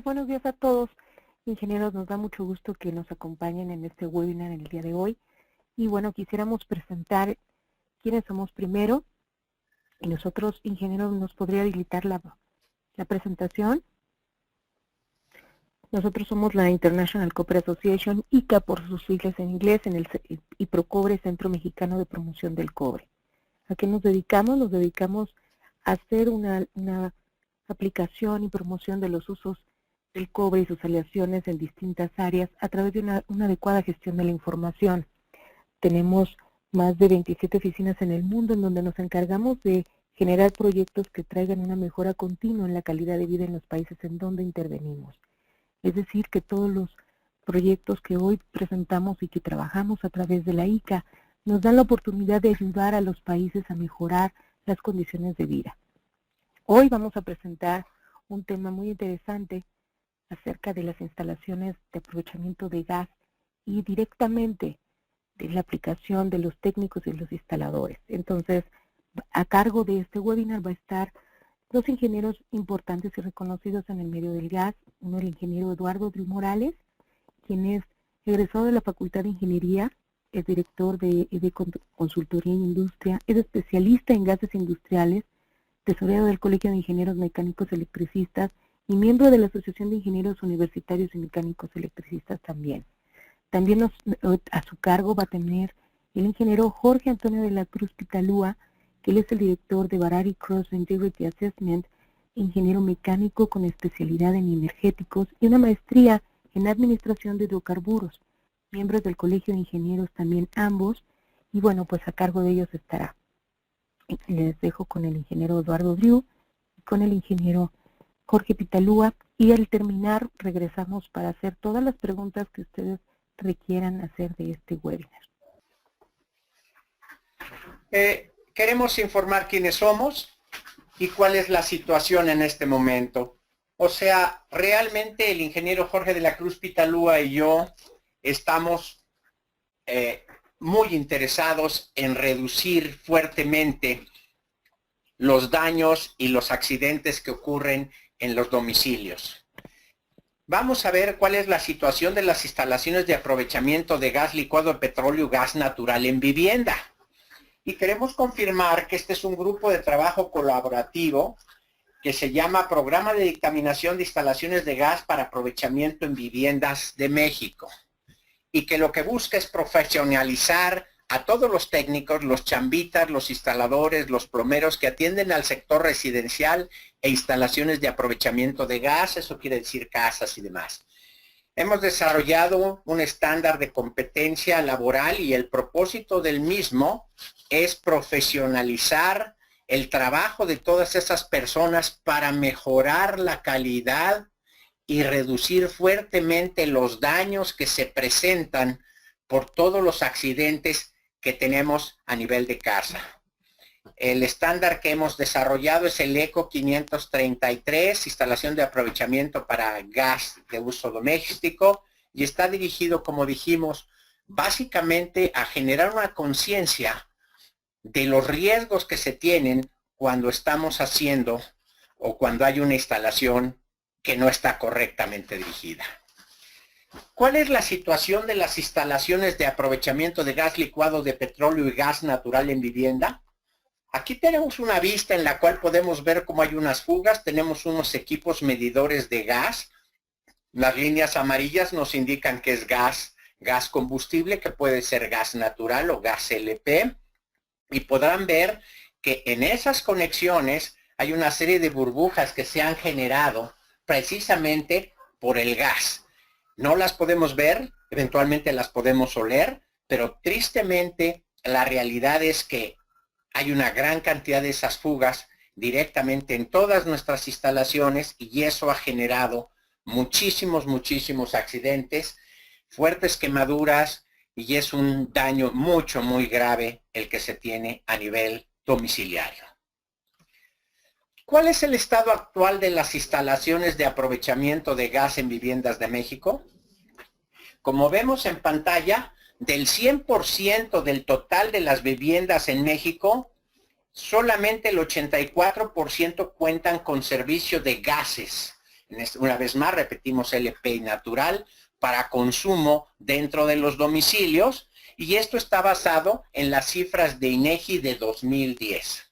Buenos días a todos. Ingenieros, nos da mucho gusto que nos acompañen en este webinar en el día de hoy. Y bueno, quisiéramos presentar quiénes somos primero. Y nosotros, ingenieros, nos podría habilitar la presentación. Nosotros somos la International Copper Association, ICA por sus siglas en inglés, y Procobre, Centro Mexicano de Promoción del Cobre. ¿A qué nos dedicamos? Nos dedicamos a hacer una aplicación y promoción de los usos del cobre y sus aleaciones en distintas áreas a través de una adecuada gestión de la información. Tenemos más de 27 oficinas en el mundo en donde nos encargamos de generar proyectos que traigan una mejora continua en la calidad de vida en los países en donde intervenimos. Es decir, que todos los proyectos que hoy presentamos y que trabajamos a través de la ICA nos dan la oportunidad de ayudar a los países a mejorar las condiciones de vida. Hoy vamos a presentar un tema muy interesante acerca de las instalaciones de aprovechamiento de gas y directamente de la aplicación de los técnicos y los instaladores. Entonces, a cargo de este webinar va a estar dos ingenieros importantes y reconocidos en el medio del gas. Uno, el ingeniero Eduardo Driu Morales, quien es egresado de la Facultad de Ingeniería, es director de Consultoría en Industria, es especialista en gases industriales, tesorero del Colegio de Ingenieros Mecánicos Electricistas y miembro de la Asociación de Ingenieros Universitarios y Mecánicos Electricistas también. También a su cargo va a tener el ingeniero Jorge Antonio de la Cruz Pitalúa, que él es el director de Barari Cross Integrity Assessment, ingeniero mecánico con especialidad en energéticos y una maestría en administración de hidrocarburos, miembros del Colegio de Ingenieros también ambos, y bueno, pues a cargo de ellos estará. Les dejo con el ingeniero Eduardo Driu y con el ingeniero Jorge Pitalúa, y al terminar regresamos para hacer todas las preguntas que ustedes requieran hacer de este webinar. Queremos informar quiénes somos y cuál es la situación en este momento. O sea, realmente el ingeniero Jorge de la Cruz Pitalúa y yo estamos muy interesados en reducir fuertemente los daños y los accidentes que ocurren en los domicilios. Vamos a ver cuál es la situación de las instalaciones de aprovechamiento de gas licuado, petróleo y gas natural en vivienda. Y queremos confirmar que este es un grupo de trabajo colaborativo que se llama Programa de Dictaminación de Instalaciones de Gas para Aprovechamiento en Viviendas de México, y que lo que busca es profesionalizar a todos los técnicos, los chambitas, los instaladores, los plomeros que atienden al sector residencial e instalaciones de aprovechamiento de gas, eso quiere decir casas y demás. Hemos desarrollado un estándar de competencia laboral y el propósito del mismo es profesionalizar el trabajo de todas esas personas para mejorar la calidad y reducir fuertemente los daños que se presentan por todos los accidentes que tenemos a nivel de casa. El estándar que hemos desarrollado es el ECO 533, instalación de aprovechamiento para gas de uso doméstico, y está dirigido, como dijimos, básicamente a generar una conciencia de los riesgos que se tienen cuando estamos haciendo o cuando hay una instalación que no está correctamente dirigida. ¿Cuál es la situación de las instalaciones de aprovechamiento de gas licuado, de petróleo y gas natural en vivienda? Aquí tenemos una vista en la cual podemos ver cómo hay unas fugas, tenemos unos equipos medidores de gas. Las líneas amarillas nos indican que es gas combustible, que puede ser gas natural o gas LP. Y podrán ver que en esas conexiones hay una serie de burbujas que se han generado precisamente por el gas. No las podemos ver, eventualmente las podemos oler, pero tristemente la realidad es que hay una gran cantidad de esas fugas directamente en todas nuestras instalaciones, y eso ha generado muchísimos accidentes, fuertes quemaduras, y es un daño muy grave el que se tiene a nivel domiciliario. ¿Cuál es el estado actual de las instalaciones de aprovechamiento de gas en viviendas de México? Como vemos en pantalla, del 100% del total de las viviendas en México, solamente el 84% cuentan con servicio de gases. Una vez más, repetimos LP natural para consumo dentro de los domicilios, y esto está basado en las cifras de INEGI de 2010.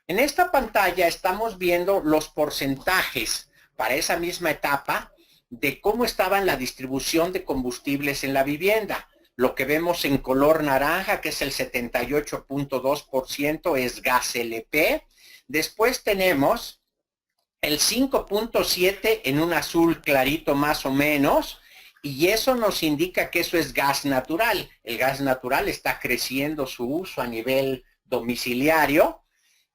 En esta pantalla estamos viendo los porcentajes para esa misma etapa de cómo estaba la distribución de combustibles en la vivienda. Lo que vemos en color naranja, que es el 78.2%, es gas LP. Después tenemos el 5.7 en un azul clarito más o menos, y eso nos indica que eso es gas natural. El gas natural está creciendo su uso a nivel domiciliario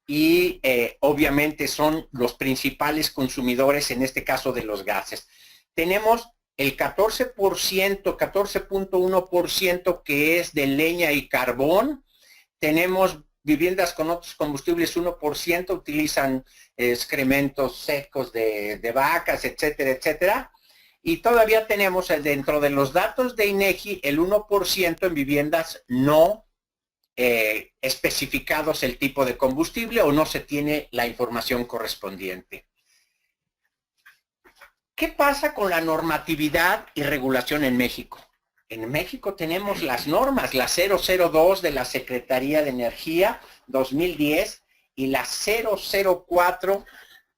y obviamente son los principales consumidores en este caso de los gases. Tenemos el 14%, 14.1% que es de leña y carbón. Tenemos viviendas con otros combustibles, 1% utilizan excrementos secos de vacas, etcétera, etcétera. Y todavía tenemos dentro de los datos de INEGI el 1% en viviendas no especificados el tipo de combustible o no se tiene la información correspondiente. ¿Qué pasa con la normatividad y regulación en México? En México tenemos las normas, la 002 de la Secretaría de Energía 2010 y la 004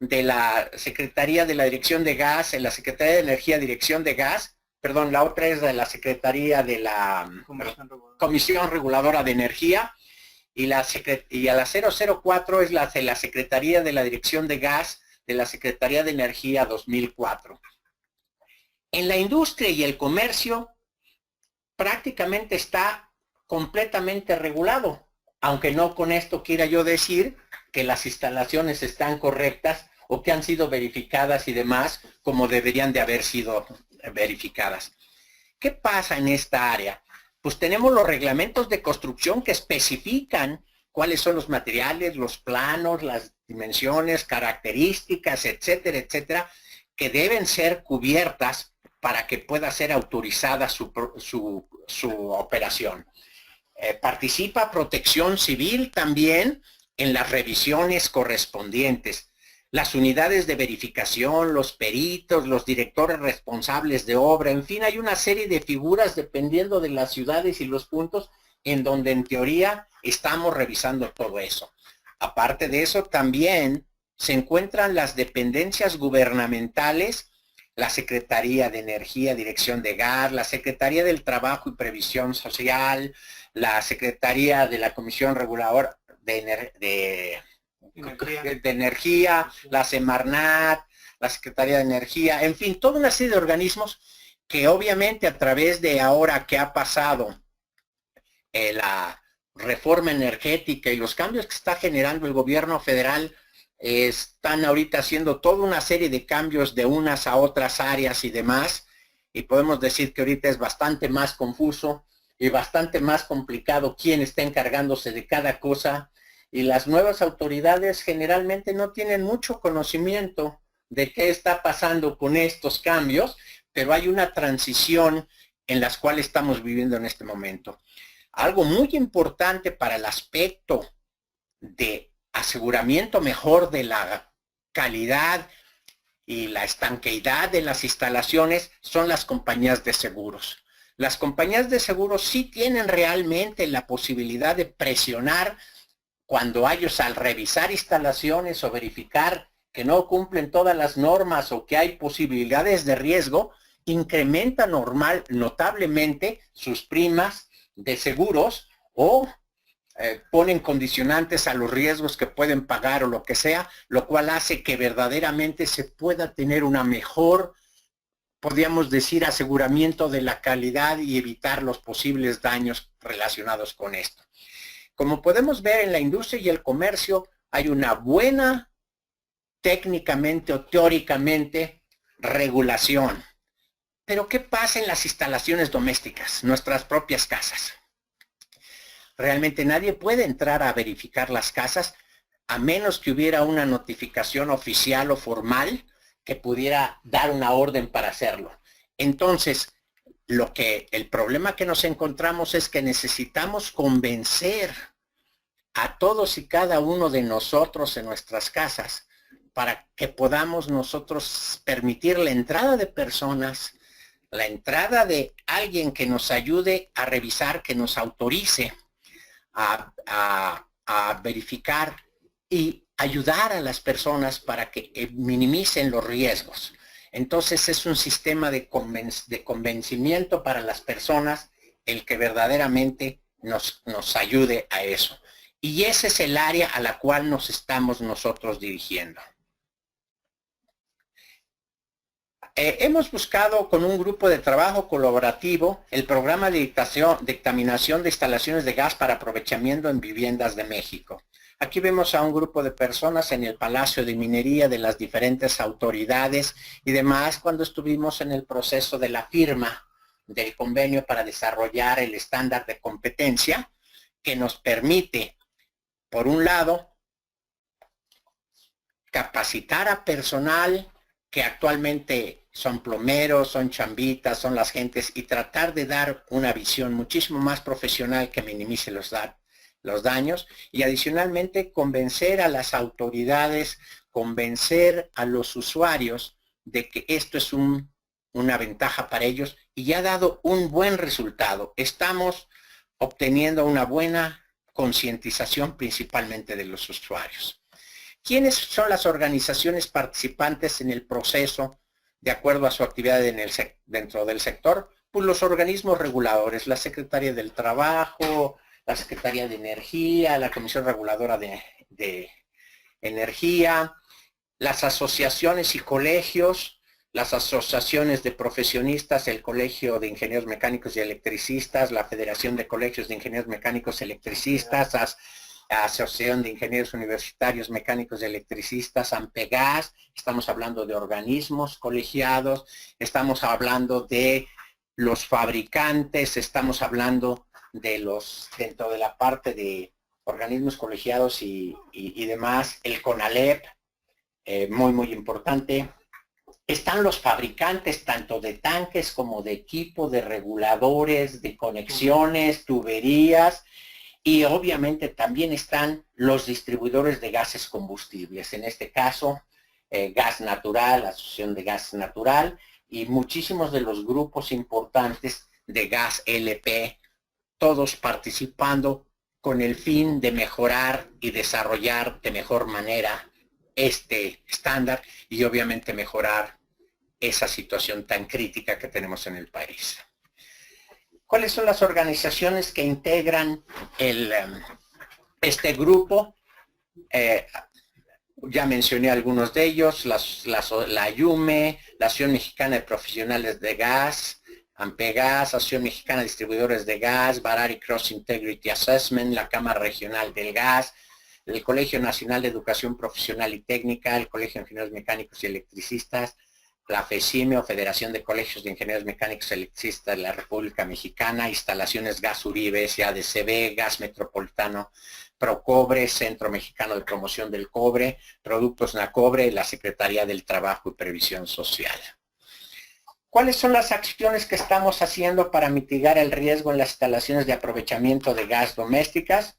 de la Secretaría de la Dirección de Gas, en la Secretaría de Energía Dirección de Gas, perdón, la otra es de la Secretaría de la Comisión Reguladora de Energía, y a la 004 es la de la Secretaría de la Dirección de Gas de la Secretaría de Energía 2004. En la industria y el comercio prácticamente está completamente regulado, aunque no con esto quiera yo decir que las instalaciones están correctas o que han sido verificadas y demás como deberían de haber sido verificadas. ¿Qué pasa en esta área? Pues tenemos los reglamentos de construcción que especifican cuáles son los materiales, los planos, las dimensiones, características, etcétera, etcétera, que deben ser cubiertas para que pueda ser autorizada su operación. Participa Protección Civil también en las revisiones correspondientes. Las unidades de verificación, los peritos, los directores responsables de obra, en fin, hay una serie de figuras dependiendo de las ciudades y los puntos en donde en teoría estamos revisando todo eso. Aparte de eso, también se encuentran las dependencias gubernamentales, la Secretaría de Energía, Dirección de Gas, la Secretaría del Trabajo y Previsión Social, la Secretaría de la Comisión Reguladora de Energía, la Semarnat, la Secretaría de Energía, en fin, toda una serie de organismos que obviamente a través de ahora que ha pasado la reforma energética y los cambios que está generando el gobierno federal, están ahorita haciendo toda una serie de cambios de unas a otras áreas y demás, y podemos decir que ahorita es bastante más confuso y bastante más complicado quién está encargándose de cada cosa, y las nuevas autoridades generalmente no tienen mucho conocimiento de qué está pasando con estos cambios, pero hay una transición en las cuales estamos viviendo en este momento. Algo muy importante para el aspecto de aseguramiento mejor de la calidad y la estanqueidad de las instalaciones son las compañías de seguros. Las compañías de seguros sí tienen realmente la posibilidad de presionar cuando ellos, al revisar instalaciones o verificar que no cumplen todas las normas o que hay posibilidades de riesgo, incrementan notablemente sus primas de seguros o ponen condicionantes a los riesgos que pueden pagar o lo que sea, lo cual hace que verdaderamente se pueda tener una mejor, podríamos decir, aseguramiento de la calidad y evitar los posibles daños relacionados con esto. Como podemos ver, en la industria y el comercio hay una buena, técnicamente o teóricamente, regulación. Pero ¿qué pasa en las instalaciones domésticas, nuestras propias casas? Realmente nadie puede entrar a verificar las casas a menos que hubiera una notificación oficial o formal que pudiera dar una orden para hacerlo. Entonces, el problema que nos encontramos es que necesitamos convencer a todos y cada uno de nosotros en nuestras casas para que podamos nosotros permitir la entrada de personas, la entrada de alguien que nos ayude a revisar, que nos autorice a verificar y ayudar a las personas para que minimicen los riesgos. Entonces es un sistema de convencimiento para las personas el que verdaderamente nos ayude a eso. Y ese es el área a la cual nos estamos nosotros dirigiendo. Hemos buscado con un grupo de trabajo colaborativo el programa de dictaminación de instalaciones de gas para aprovechamiento en viviendas de México. Aquí vemos a un grupo de personas en el Palacio de Minería de las diferentes autoridades y demás cuando estuvimos en el proceso de la firma del convenio para desarrollar el estándar de competencia que nos permite, por un lado, capacitar a personal que actualmente son plomeros, son chambitas, son las gentes, y tratar de dar una visión muchísimo más profesional que minimice los daños, y adicionalmente convencer a las autoridades, convencer a los usuarios de que esto es una ventaja para ellos, y ya ha dado un buen resultado. Estamos obteniendo una buena concientización principalmente de los usuarios. ¿Quiénes son las organizaciones participantes en el proceso de acuerdo a su actividad dentro del sector? Pues los organismos reguladores, la Secretaría del Trabajo, la Secretaría de Energía, la Comisión Reguladora de Energía, las asociaciones y colegios, las asociaciones de profesionistas, el Colegio de Ingenieros Mecánicos y Electricistas, la Federación de Colegios de Ingenieros Mecánicos y Electricistas, la Asociación de Ingenieros Universitarios Mecánicos y Electricistas, AMPEGAS. Estamos hablando de organismos colegiados, estamos hablando de los fabricantes, estamos hablando de dentro de la parte de organismos colegiados y demás, el CONALEP, muy importante. Están los fabricantes tanto de tanques como de equipo, de reguladores, de conexiones, tuberías, y obviamente también están los distribuidores de gases combustibles, en este caso Gas Natural, la Asociación de Gas Natural, y muchísimos de los grupos importantes de gas LP, todos participando con el fin de mejorar y desarrollar de mejor manera este estándar y obviamente mejorar esa situación tan crítica que tenemos en el país. ¿Cuáles son las organizaciones que integran este grupo? Ya mencioné algunos de ellos, la AYUME, la Asociación Mexicana de Profesionales de Gas, AMPEGAS, Asociación Mexicana de Distribuidores de Gas, Barari Cross Integrity Assessment, la Cámara Regional del Gas, el Colegio Nacional de Educación Profesional y Técnica, el Colegio de Ingenieros Mecánicos y Electricistas, la FECIME, o Federación de Colegios de Ingenieros Mecánicos y Electricistas de la República Mexicana, Instalaciones Gas Uribe, SADCB, Gas Metropolitano, Procobre, Centro Mexicano de Promoción del Cobre, Productos Nacobre, la Secretaría del Trabajo y Previsión Social. ¿Cuáles son las acciones que estamos haciendo para mitigar el riesgo en las instalaciones de aprovechamiento de gas domésticas?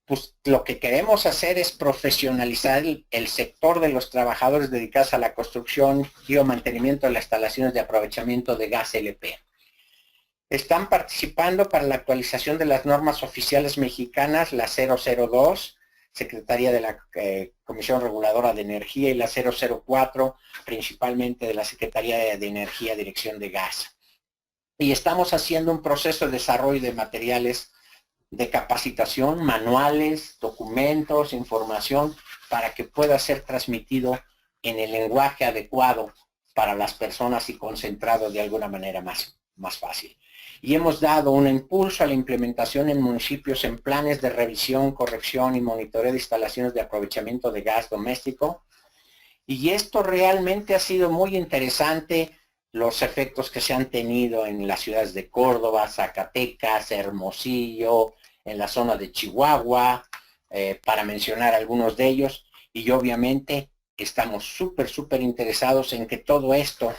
Pues lo que queremos hacer es profesionalizar el sector de los trabajadores dedicados a la construcción y o mantenimiento de las instalaciones de aprovechamiento de gas LP. Están participando para la actualización de las normas oficiales mexicanas, la 002, Secretaría de la Comisión Reguladora de Energía, y la 004, principalmente de la Secretaría de Energía, Dirección de Gas. Y estamos haciendo un proceso de desarrollo de materiales de capacitación, manuales, documentos, información, para que pueda ser transmitido en el lenguaje adecuado para las personas y concentrado de alguna manera más fácil. Y hemos dado un impulso a la implementación en municipios en planes de revisión, corrección y monitoreo de instalaciones de aprovechamiento de gas doméstico. Y esto realmente ha sido muy interesante, los efectos que se han tenido en las ciudades de Córdoba, Zacatecas, Hermosillo, en la zona de Chihuahua, para mencionar algunos de ellos. Y obviamente estamos súper interesados en que todo esto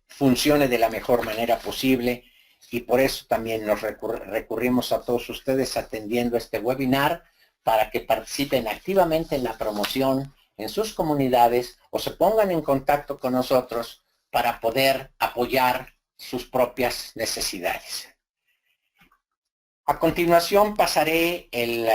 funcione de la mejor manera posible, y por eso también nos recurrimos a todos ustedes atendiendo este webinar para que participen activamente en la promoción, en sus comunidades o se pongan en contacto con nosotros para poder apoyar sus propias necesidades. A continuación pasaré el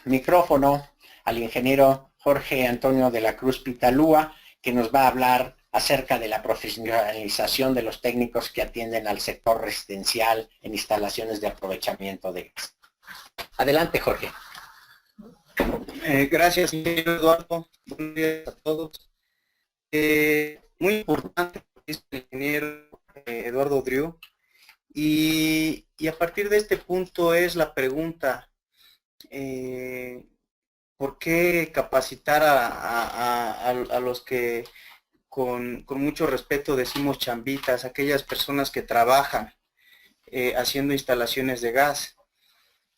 micrófono al ingeniero Jorge Antonio de la Cruz Pitalúa, que nos va a hablar acerca de la profesionalización de los técnicos que atienden al sector residencial en instalaciones de aprovechamiento de gas. Adelante, Jorge. Gracias, ingeniero Eduardo. Buenos días a todos. Muy importante, es el ingeniero Eduardo Driu. Y a partir de este punto es la pregunta, ¿por qué capacitar a los que con mucho respeto decimos chambitas, aquellas personas que trabajan haciendo instalaciones de gas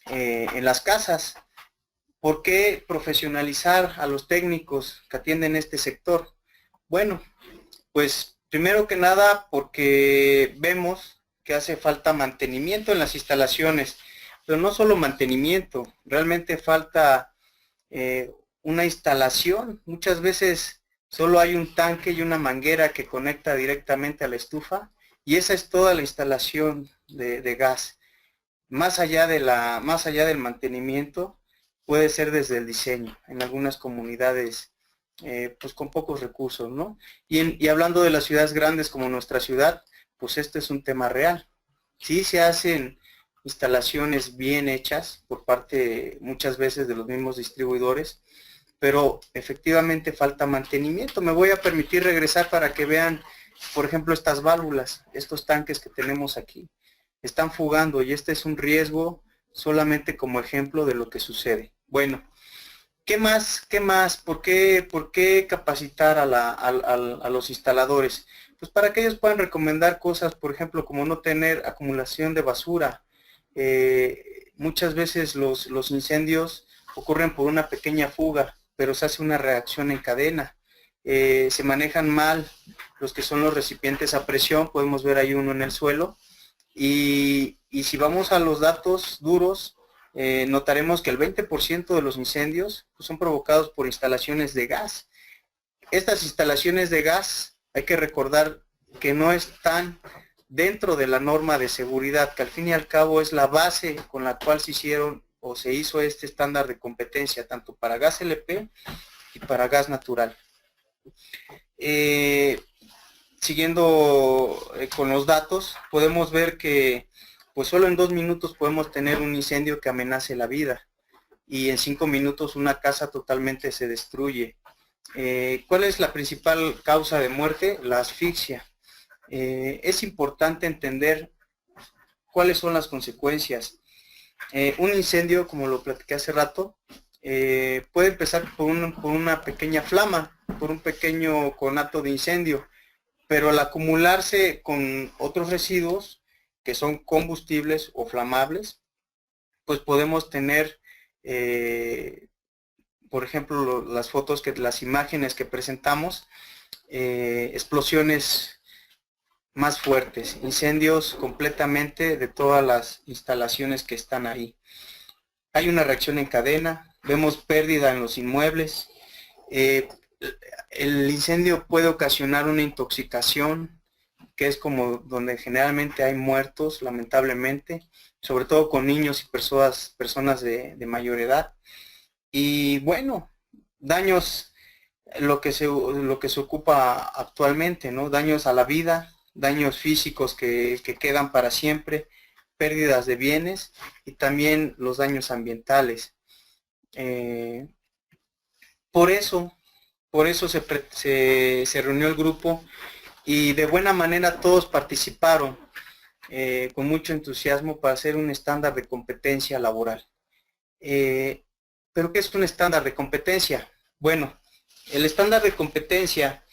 en las casas? ¿Por qué profesionalizar a los técnicos que atienden este sector? Bueno, pues primero que nada porque vemos que hace falta mantenimiento en las instalaciones, pero no solo mantenimiento, realmente falta una instalación. Muchas veces solo hay un tanque y una manguera que conecta directamente a la estufa y esa es toda la instalación de gas. Más allá del mantenimiento, puede ser desde el diseño, en algunas comunidades pues con pocos recursos, ¿no? Y hablando de las ciudades grandes como nuestra ciudad, pues este es un tema real. Sí se hacen instalaciones bien hechas por parte muchas veces de los mismos distribuidores, pero efectivamente falta mantenimiento. Me voy a permitir regresar para que vean, por ejemplo, estas válvulas, estos tanques que tenemos aquí. Están fugando y este es un riesgo solamente como ejemplo de lo que sucede. Bueno, ¿qué más? ¿Qué más? ¿Por qué capacitar a los instaladores? Pues para que ellos puedan recomendar cosas, por ejemplo, como no tener acumulación de basura. Muchas veces los incendios ocurren por una pequeña fuga, pero se hace una reacción en cadena. Se manejan mal los que son los recipientes a presión, podemos ver ahí uno en el suelo. Y si vamos a los datos duros, notaremos que el 20% de los incendios pues, son provocados por instalaciones de gas. Estas instalaciones de gas, hay que recordar que no están dentro de la norma de seguridad, que al fin y al cabo es la base con la cual se hicieron o se hizo este estándar de competencia, tanto para gas LP y para gas natural. Siguiendo con los datos, podemos ver que pues solo en 2 minutos podemos tener un incendio que amenace la vida y en 5 minutos una casa totalmente se destruye. ¿Cuál es la principal causa de muerte? La asfixia. Es importante entender cuáles son las consecuencias. Un incendio, como lo platiqué hace rato, puede empezar por una pequeña flama, por un pequeño conato de incendio, pero al acumularse con otros residuos que son combustibles o flamables, pues podemos tener, por ejemplo, las imágenes que presentamos, explosiones más fuertes, incendios completamente de todas las instalaciones que están ahí. Hay una reacción en cadena, vemos pérdida en los inmuebles, el incendio puede ocasionar una intoxicación, que es como donde generalmente hay muertos, lamentablemente, sobre todo con niños y personas de mayor edad. Y bueno, daños, lo que se ocupa actualmente, ¿no? Daños a la vida, daños físicos que quedan para siempre, pérdidas de bienes y también los daños ambientales. Por eso se reunió el grupo y de buena manera todos participaron con mucho entusiasmo para hacer un estándar de competencia laboral. ¿Pero qué es un estándar de competencia? Bueno, el estándar de competencia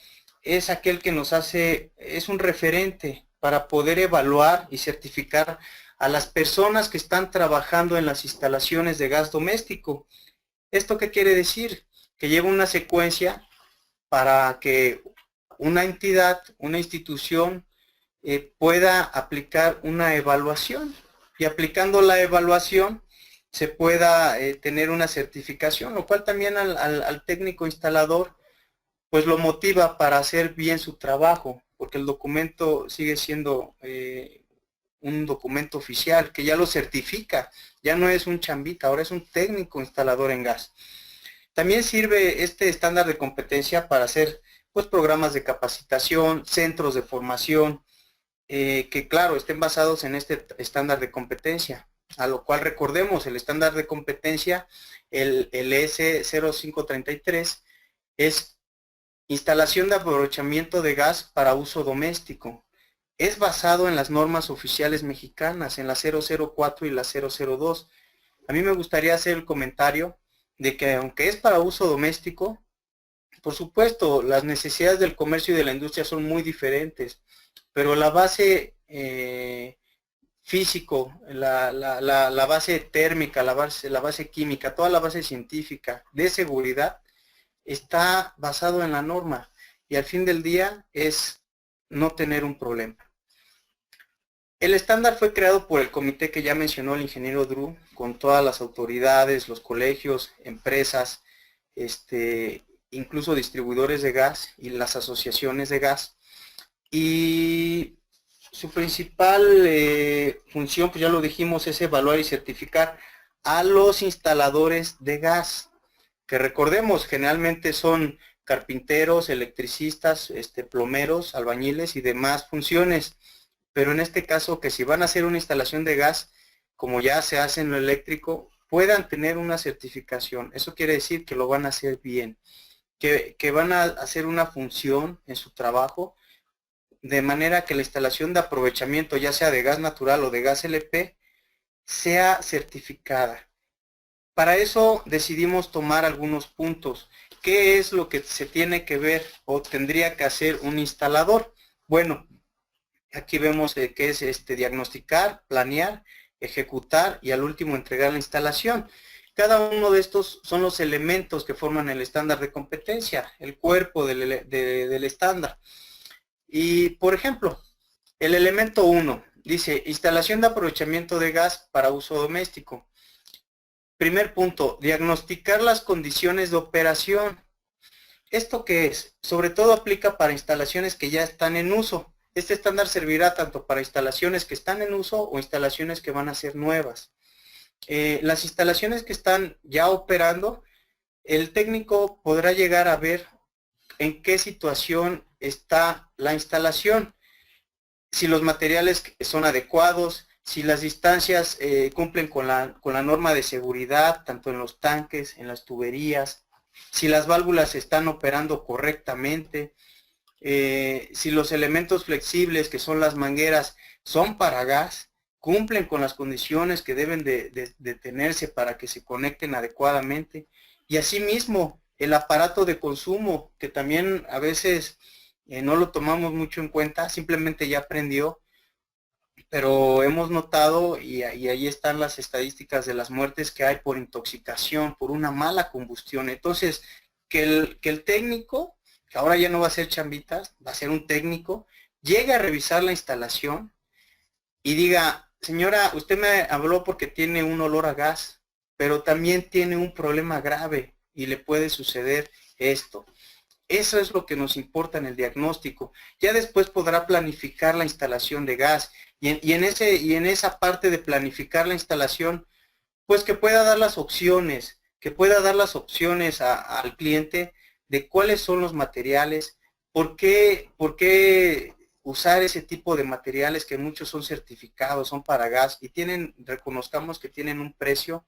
es aquel que nos hace, es un referente para poder evaluar y certificar a las personas que están trabajando en las instalaciones de gas doméstico. ¿Esto qué quiere decir? Que lleva una secuencia para que una entidad, una institución pueda aplicar una evaluación y aplicando la evaluación se pueda tener una certificación, lo cual también al técnico instalador pues lo motiva para hacer bien su trabajo, porque el documento sigue siendo un documento oficial que ya lo certifica, ya no es un chambita, ahora es un técnico instalador en gas. También sirve este estándar de competencia para hacer pues programas de capacitación, centros de formación, que claro, estén basados en este estándar de competencia, a lo cual recordemos, el estándar de competencia, el ES0533, es instalación de aprovechamiento de gas para uso doméstico. Es basado en las normas oficiales mexicanas, en la 004 y la 002. A mí me gustaría hacer el comentario de que aunque es para uso doméstico, por supuesto, las necesidades del comercio y de la industria son muy diferentes, pero la base físico, la base térmica, la base química, toda la base científica de seguridad está basado en la norma y al fin del día es no tener un problema. El estándar fue creado por el comité que ya mencionó el ingeniero Drew, con todas las autoridades, los colegios, empresas, incluso distribuidores de gas y las asociaciones de gas. Y su principal función, pues ya lo dijimos, es evaluar y certificar a los instaladores de gas, que recordemos, generalmente son carpinteros, electricistas, plomeros, albañiles y demás funciones. Pero en este caso, que si van a hacer una instalación de gas, como ya se hace en lo eléctrico, puedan tener una certificación. Eso quiere decir que lo van a hacer bien, que van a hacer una función en su trabajo, de manera que la instalación de aprovechamiento, ya sea de gas natural o de gas LP, sea certificada. Para eso decidimos tomar algunos puntos. ¿Qué es lo que se tiene que ver o tendría que hacer un instalador? Bueno, aquí vemos que es diagnosticar, planear, ejecutar y al último entregar la instalación. Cada uno de estos son los elementos que forman el estándar de competencia, el cuerpo del estándar. Y por ejemplo, el elemento 1 dice instalación de aprovechamiento de gas para uso doméstico. Primer punto, diagnosticar las condiciones de operación. ¿Esto qué es? Sobre todo aplica para instalaciones que ya están en uso. Este estándar servirá tanto para instalaciones que están en uso o instalaciones que van a ser nuevas. Las instalaciones que están ya operando, el técnico podrá llegar a ver en qué situación está la instalación, si los materiales son adecuados, si las distancias cumplen con la norma de seguridad, tanto en los tanques, en las tuberías, si las válvulas están operando correctamente, si los elementos flexibles, que son las mangueras, son para gas, cumplen con las condiciones que deben de tenerse para que se conecten adecuadamente. Y asimismo, el aparato de consumo, que también a veces no lo tomamos mucho en cuenta, simplemente ya prendió, pero hemos notado, y ahí están las estadísticas de las muertes que hay por intoxicación, por una mala combustión. Entonces, que el técnico, que ahora ya no va a ser chambitas, va a ser un técnico, llegue a revisar la instalación y diga, señora, usted me habló porque tiene un olor a gas, pero también tiene un problema grave y le puede suceder esto. Eso es lo que nos importa en el diagnóstico. Ya después podrá planificar la instalación de gas y en esa parte de planificar la instalación, pues que pueda dar las opciones, al cliente de cuáles son los materiales, por qué usar ese tipo de materiales que muchos son certificados, son para gas y reconozcamos que tienen un precio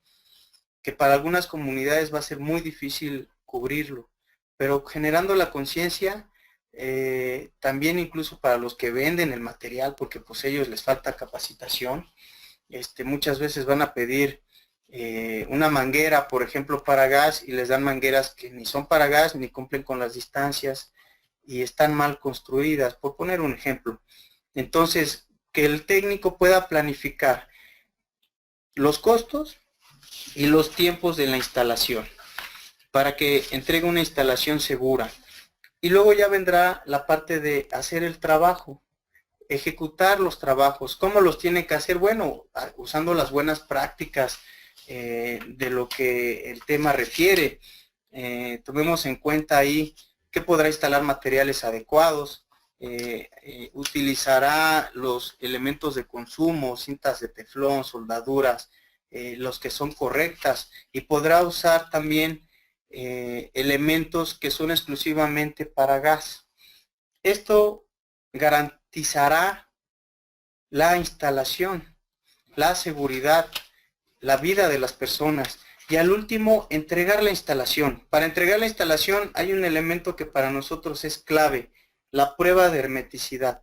que para algunas comunidades va a ser muy difícil cubrirlo, pero generando la conciencia, también incluso para los que venden el material, porque pues a ellos les falta capacitación, muchas veces van a pedir una manguera, por ejemplo, para gas, y les dan mangueras que ni son para gas, ni cumplen con las distancias, y están mal construidas, por poner un ejemplo. Entonces, que el técnico pueda planificar los costos y los tiempos de la instalación, para que entregue una instalación segura. Y luego ya vendrá la parte de hacer el trabajo, ejecutar los trabajos. ¿Cómo los tiene que hacer? Bueno, usando las buenas prácticas de lo que el tema refiere. Tomemos en cuenta ahí que podrá instalar materiales adecuados, utilizará los elementos de consumo, cintas de teflón, soldaduras, los que son correctas, y podrá usar también elementos que son exclusivamente para gas. Esto garantizará la instalación, la seguridad, la vida de las personas. Y al último, entregar la instalación. Para entregar la instalación hay un elemento que para nosotros es clave, la prueba de hermeticidad.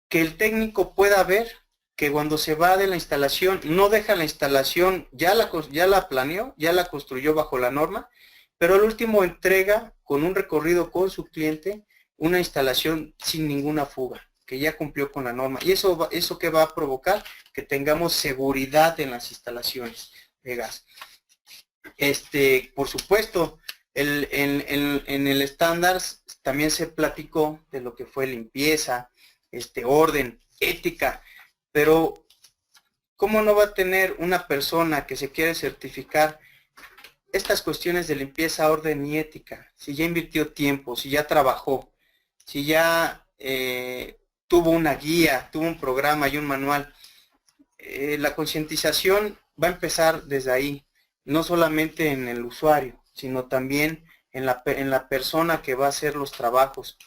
Que el técnico pueda ver que cuando se va de la instalación, no deja la instalación, ya la planeó, ya la construyó bajo la norma, pero al último entrega con un recorrido con su cliente una instalación sin ninguna fuga, que ya cumplió con la norma. Y eso ¿qué va a provocar? Que tengamos seguridad en las instalaciones de gas. Por supuesto, en el estándar también se platicó de lo que fue limpieza, orden, ética, pero ¿cómo no va a tener una persona que se quiere certificar estas cuestiones de limpieza, orden y ética? Si ya invirtió tiempo, si ya trabajó, si ya tuvo una guía, tuvo un programa y un manual. La concientización va a empezar desde ahí, no solamente en el usuario, sino también en la persona que va a hacer los trabajos.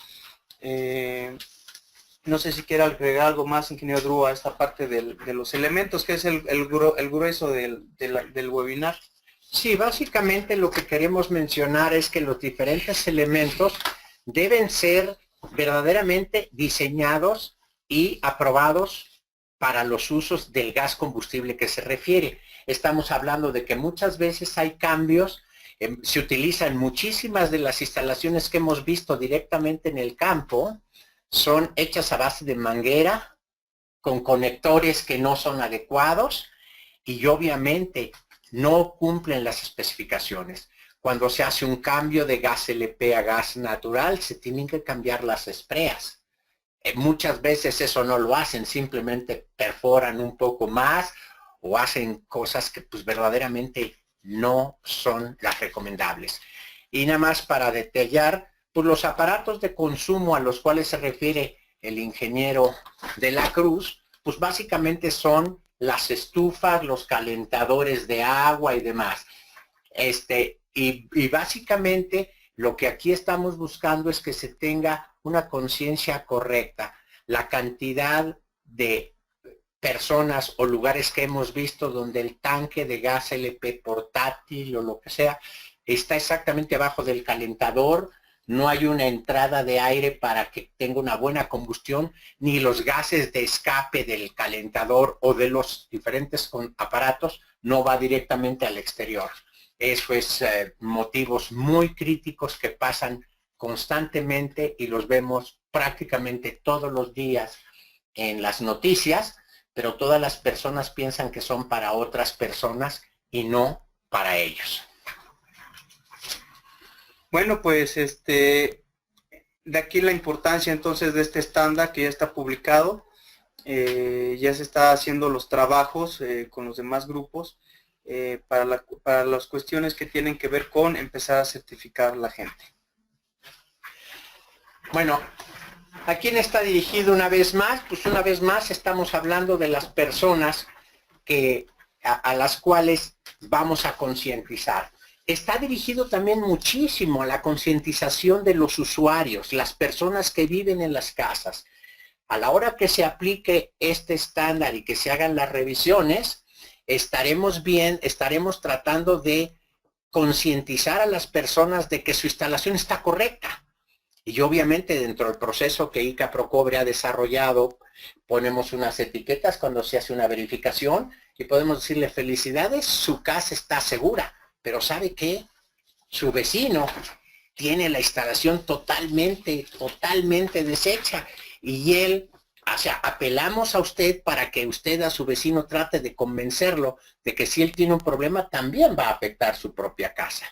No sé si quiere agregar algo más, ingeniero Drew, a esta parte de los elementos, que es el grueso del webinar. Sí, básicamente lo que queremos mencionar es que los diferentes elementos deben ser verdaderamente diseñados y aprobados para los usos del gas combustible que se refiere. Estamos hablando de que muchas veces hay cambios, se utilizan muchísimas de las instalaciones que hemos visto directamente en el campo, son hechas a base de manguera, con conectores que no son adecuados y obviamente no cumplen las especificaciones. Cuando se hace un cambio de gas LP a gas natural, se tienen que cambiar las espreas. Muchas veces eso no lo hacen, simplemente perforan un poco más o hacen cosas que pues verdaderamente no son las recomendables. Y nada más para detallar, pues los aparatos de consumo a los cuales se refiere el ingeniero de la Cruz, pues básicamente son las estufas, los calentadores de agua y demás. Y básicamente lo que aquí estamos buscando es que se tenga una conciencia correcta. La cantidad de personas o lugares que hemos visto donde el tanque de gas LP portátil o lo que sea está exactamente abajo del calentador, no hay una entrada de aire para que tenga una buena combustión, ni los gases de escape del calentador o de los diferentes aparatos no va directamente al exterior. Eso es motivos muy críticos que pasan constantemente y los vemos prácticamente todos los días en las noticias, pero todas las personas piensan que son para otras personas y no para ellos. Bueno, pues de aquí la importancia entonces de este estándar que ya está publicado, ya se está haciendo los trabajos con los demás grupos para las cuestiones que tienen que ver con empezar a certificar a la gente. Bueno, ¿a quién está dirigido una vez más? Pues una vez más estamos hablando de las personas a las cuales vamos a concientizar. Está dirigido también muchísimo a la concientización de los usuarios, las personas que viven en las casas. A la hora que se aplique este estándar y que se hagan las revisiones, estaremos tratando de concientizar a las personas de que su instalación está correcta. Y obviamente dentro del proceso que ICA Procobre ha desarrollado, ponemos unas etiquetas cuando se hace una verificación y podemos decirle felicidades, su casa está segura. Pero ¿sabe qué? Su vecino tiene la instalación totalmente deshecha y él, o sea, apelamos a usted para que usted a su vecino trate de convencerlo de que si él tiene un problema también va a afectar su propia casa.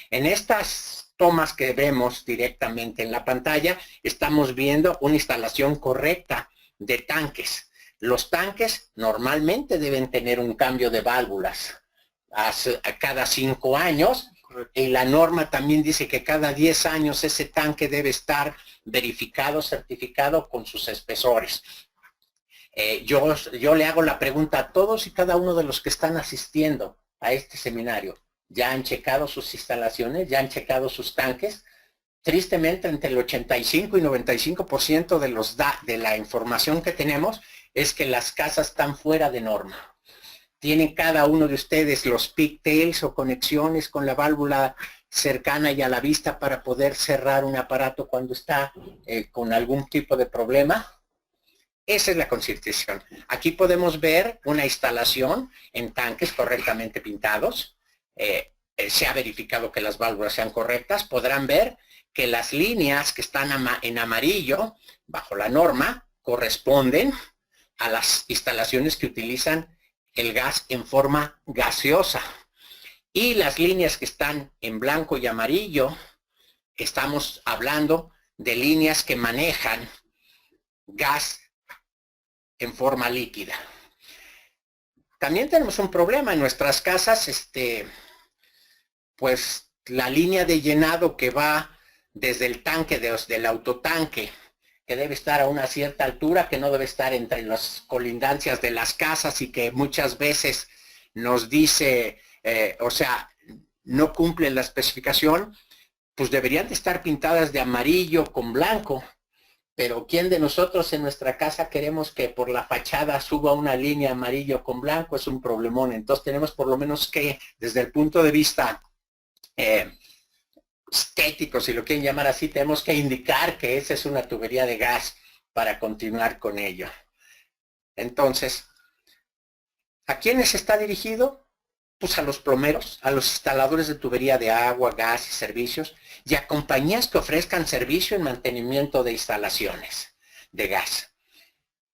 En estas tomas que vemos directamente en la pantalla, estamos viendo una instalación correcta de tanques. Los tanques normalmente deben tener un cambio de válvulas a cada 5 años Y la norma también dice que cada 10 años ese tanque debe estar verificado, certificado con sus espesores. Yo le hago la pregunta a todos y cada uno de los que están asistiendo a este seminario. ¿Ya han checado sus instalaciones? ¿Ya han checado sus tanques? Tristemente, entre el 85 y 95% de la información que tenemos es que las casas están fuera de norma. Tienen cada uno de ustedes los pigtails o conexiones con la válvula cercana y a la vista para poder cerrar un aparato cuando está con algún tipo de problema. Esa es la concientización. Aquí podemos ver una instalación en tanques correctamente pintados. Se ha verificado que las válvulas sean correctas. Podrán ver que las líneas que están en amarillo, bajo la norma, corresponden a las instalaciones que utilizan el gas en forma gaseosa. Y las líneas que están en blanco y amarillo, estamos hablando de líneas que manejan gas en forma líquida. También tenemos un problema en nuestras casas, pues la línea de llenado que va desde el tanque, desde el autotanque, que debe estar a una cierta altura, que no debe estar entre las colindancias de las casas y que muchas veces nos dice, o sea, no cumple la especificación, pues deberían de estar pintadas de amarillo con blanco. Pero ¿quién de nosotros en nuestra casa queremos que por la fachada suba una línea amarillo con blanco? Es un problemón. Entonces tenemos por lo menos que, desde el punto de vista estético, si lo quieren llamar así, tenemos que indicar que esa es una tubería de gas para continuar con ello. Entonces, ¿a quiénes está dirigido? Pues a los plomeros, a los instaladores de tubería de agua, gas y servicios, y a compañías que ofrezcan servicio en mantenimiento de instalaciones de gas.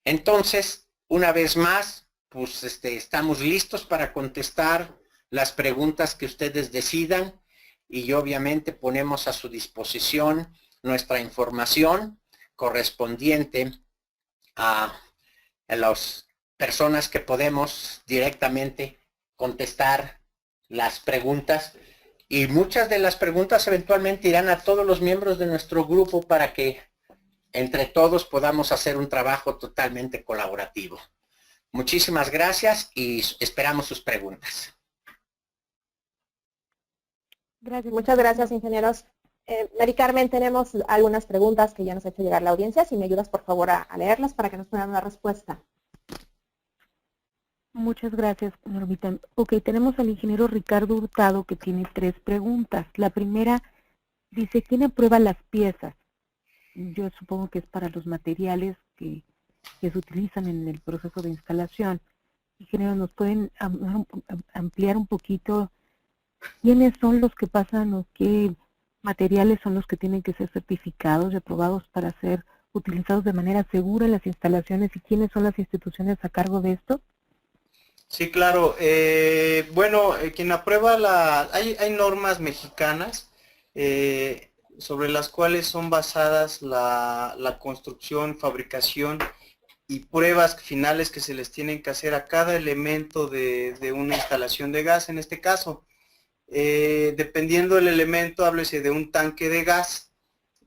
Entonces, una vez más, pues estamos listos para contestar las preguntas que ustedes decidan, y obviamente ponemos a su disposición nuestra información correspondiente a las personas que podemos directamente contestar las preguntas, y muchas de las preguntas eventualmente irán a todos los miembros de nuestro grupo para que entre todos podamos hacer un trabajo totalmente colaborativo. Muchísimas gracias y esperamos sus preguntas. Gracias. Muchas gracias, ingenieros. Mari Carmen, tenemos algunas preguntas que ya nos ha hecho llegar la audiencia. Si me ayudas, por favor, a leerlas para que nos puedan dar respuesta. Muchas gracias, Normita. Ok, tenemos al ingeniero Ricardo Hurtado que tiene 3 preguntas. La primera dice, ¿quién aprueba las piezas? Yo supongo que es para los materiales que se utilizan en el proceso de instalación. Ingeniero, ¿nos pueden ampliar un poquito quiénes son los que pasan o qué materiales son los que tienen que ser certificados y aprobados para ser utilizados de manera segura en las instalaciones y quiénes son las instituciones a cargo de esto? Sí, claro. Bueno, quien aprueba hay normas mexicanas sobre las cuales son basadas la construcción, fabricación y pruebas finales que se les tienen que hacer a cada elemento de una instalación de gas. En este caso, dependiendo del elemento, háblese de un tanque de gas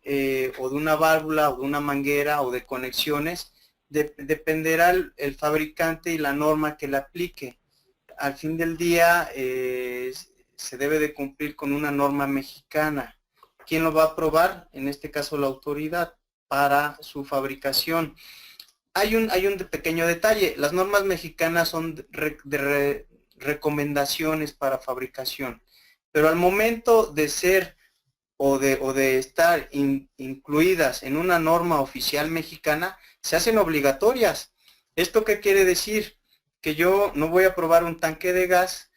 o de una válvula o de una manguera o de conexiones, dependerá el fabricante y la norma que le aplique. Al fin del día se debe de cumplir con una norma mexicana. ¿Quién lo va a aprobar? En este caso la autoridad para su fabricación. Hay un pequeño detalle. Las normas mexicanas son de recomendaciones para fabricación, pero al momento de ser o de estar incluidas en una norma oficial mexicana, se hacen obligatorias. ¿Esto qué quiere decir? Que yo no voy a aprobar un tanque de gas,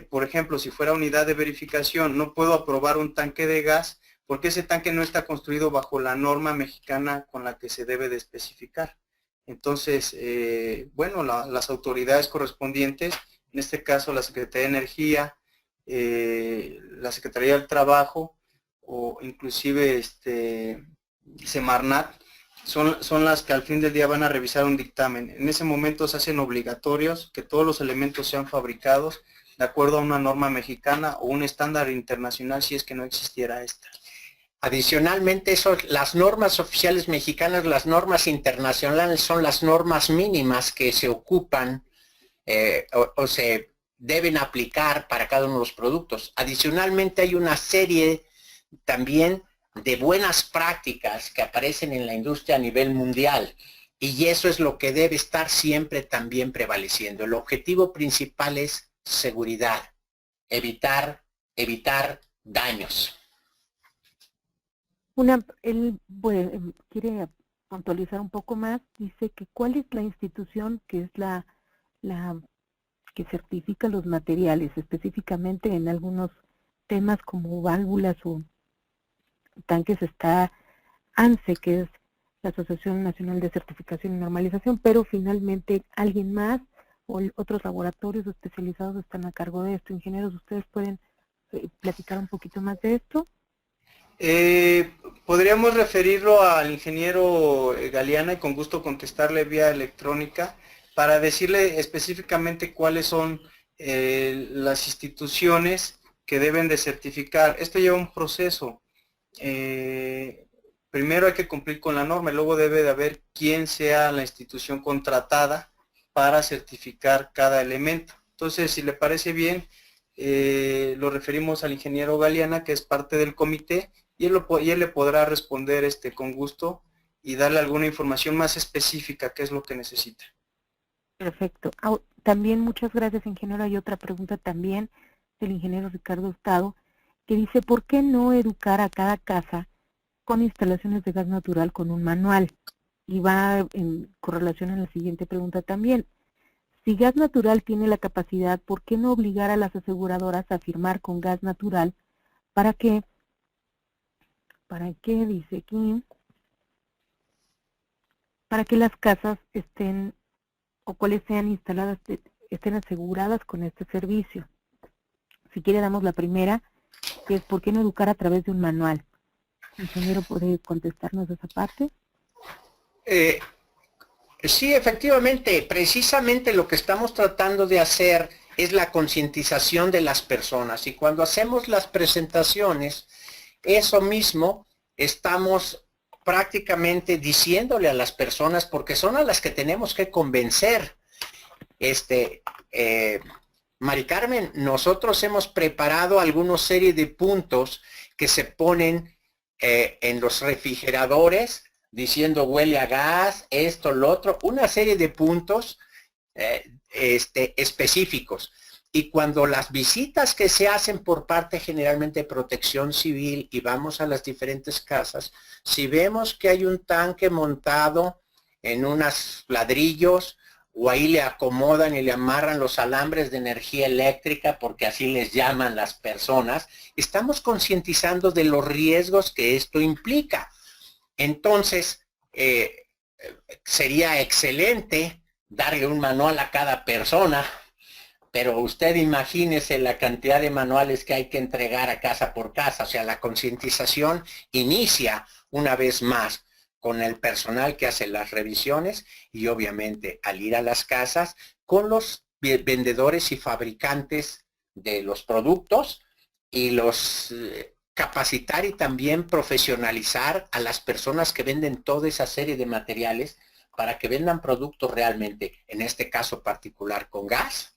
por ejemplo, si fuera unidad de verificación, no puedo aprobar un tanque de gas porque ese tanque no está construido bajo la norma mexicana con la que se debe de especificar. Entonces, bueno, las autoridades correspondientes, en este caso la Secretaría de Energía, la Secretaría del Trabajo o inclusive Semarnat, son las que al fin del día van a revisar un dictamen. En ese momento se hacen obligatorios que todos los elementos sean fabricados de acuerdo a una norma mexicana o un estándar internacional si es que no existiera esta. Adicionalmente, las normas oficiales mexicanas, las normas internacionales son las normas mínimas que se ocupan o se deben aplicar para cada uno de los productos. Adicionalmente, hay una serie también de buenas prácticas que aparecen en la industria a nivel mundial, y eso es lo que debe estar siempre también prevaleciendo. El objetivo principal es seguridad, evitar daños. Él quiere puntualizar un poco más, dice que cuál es la institución que es la que certifica los materiales, específicamente en algunos temas como válvulas o tanques está ANSE, que es la Asociación Nacional de Certificación y Normalización, pero finalmente alguien más o otros laboratorios especializados están a cargo de esto. Ingenieros, ¿ustedes pueden platicar un poquito más de esto? Podríamos referirlo al ingeniero Galeana y con gusto contestarle vía electrónica para decirle específicamente cuáles son las instituciones que deben de certificar. Esto lleva un proceso. Primero hay que cumplir con la norma y luego debe de haber quién sea la institución contratada para certificar cada elemento. Entonces, si le parece bien, lo referimos al ingeniero Galeana, que es parte del comité, y él le podrá responder con gusto y darle alguna información más específica, qué es lo que necesita. Perfecto. También muchas gracias, ingeniero. Hay otra pregunta también del ingeniero Ricardo Hurtado, que dice, ¿por qué no educar a cada casa con instalaciones de gas natural con un manual? Y va en correlación en la siguiente pregunta también. Si gas natural tiene la capacidad, ¿por qué no obligar a las aseguradoras a firmar con gas natural para qué dice aquí, para que las casas estén o cuáles sean instaladas, estén aseguradas con este servicio? Si quiere damos la primera, que es ¿por qué no educar a través de un manual? ¿El ingeniero puede contestarnos esa parte? Sí, efectivamente, precisamente lo que estamos tratando de hacer es la concientización de las personas, y cuando hacemos las presentaciones, eso mismo estamos prácticamente diciéndole a las personas, porque son a las que tenemos que convencer. Mari Carmen, nosotros hemos preparado alguna serie de puntos que se ponen en los refrigeradores, diciendo huele a gas, esto, lo otro, una serie de puntos específicos. Y cuando las visitas que se hacen por parte generalmente de Protección Civil y vamos a las diferentes casas, si vemos que hay un tanque montado en unos ladrillos, o ahí le acomodan y le amarran los alambres de energía eléctrica, porque así les llaman las personas, estamos concientizando de los riesgos que esto implica. Entonces, sería excelente darle un manual a cada persona, pero usted imagínese la cantidad de manuales que hay que entregar a casa por casa. O sea, la concientización inicia una vez más con el personal que hace las revisiones y obviamente al ir a las casas con los vendedores y fabricantes de los productos y los capacitar y también profesionalizar a las personas que venden toda esa serie de materiales para que vendan productos realmente, en este caso particular con gas,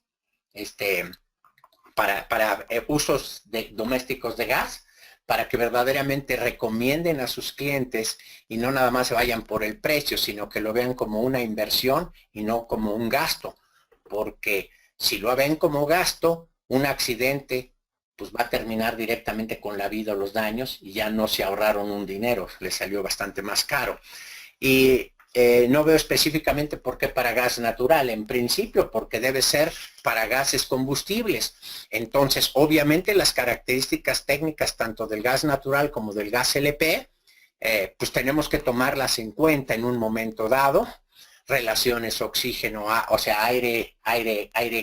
para usos domésticos de gas, para que verdaderamente recomienden a sus clientes y no nada más se vayan por el precio, sino que lo vean como una inversión y no como un gasto, porque si lo ven como gasto, un accidente pues va a terminar directamente con la vida o los daños y ya no se ahorraron un dinero, les salió bastante más caro. Y no veo específicamente por qué para gas natural, en principio porque debe ser para gases combustibles. Entonces, obviamente las características técnicas tanto del gas natural como del gas LP, pues tenemos que tomarlas en cuenta en un momento dado, relaciones oxígeno, o sea, aire,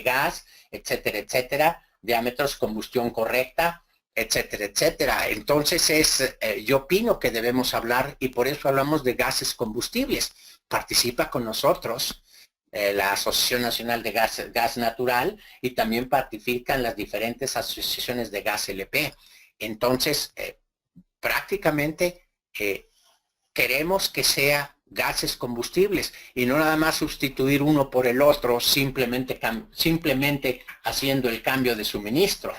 gas, etcétera, etcétera, diámetros, combustión correcta, etcétera, etcétera. Entonces yo opino que debemos hablar y por eso hablamos de gases combustibles. Participa con nosotros la Asociación Nacional de Gas Natural, y también participan las diferentes asociaciones de gas LP. Entonces, prácticamente queremos que sea gases combustibles y no nada más sustituir uno por el otro simplemente haciendo el cambio de suministro.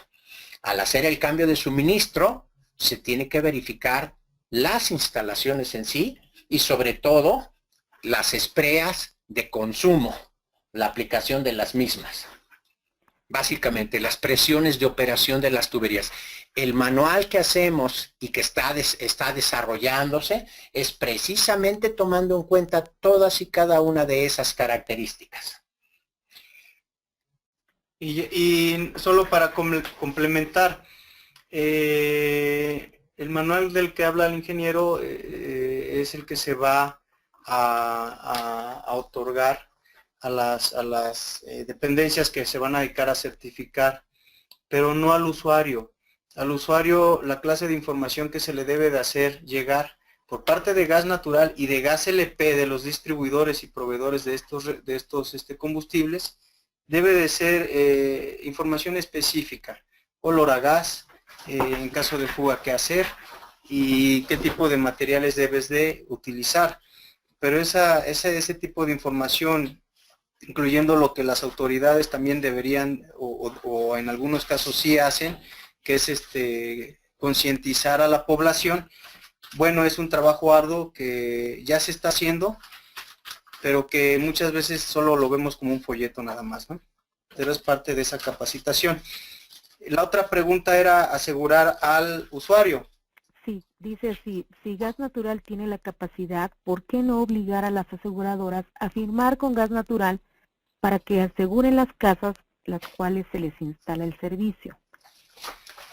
Al hacer el cambio de suministro, se tiene que verificar las instalaciones en sí y sobre todo las espreas de consumo, la aplicación de las mismas. Básicamente, las presiones de operación de las tuberías. El manual que hacemos y que está desarrollándose es precisamente tomando en cuenta todas y cada una de esas características. Y solo para complementar, el manual del que habla el ingeniero es el que se va a otorgar a las dependencias que se van a dedicar a certificar, pero no al usuario. Al usuario, la clase de información que se le debe de hacer llegar por parte de Gas Natural y de Gas LP, de los distribuidores y proveedores de estos combustibles, debe de ser información específica, olor a gas, en caso de fuga qué hacer y qué tipo de materiales debes de utilizar. Pero ese tipo de información, incluyendo lo que las autoridades también deberían o en algunos casos sí hacen, que es concientizar a la población. Bueno, es un trabajo arduo que ya se está haciendo, pero que muchas veces solo lo vemos como un folleto nada más, ¿no? Pero es parte de esa capacitación. La otra pregunta era asegurar al usuario. Sí, dice así, si Gas Natural tiene la capacidad, ¿por qué no obligar a las aseguradoras a firmar con Gas Natural para que aseguren las casas las cuales se les instala el servicio?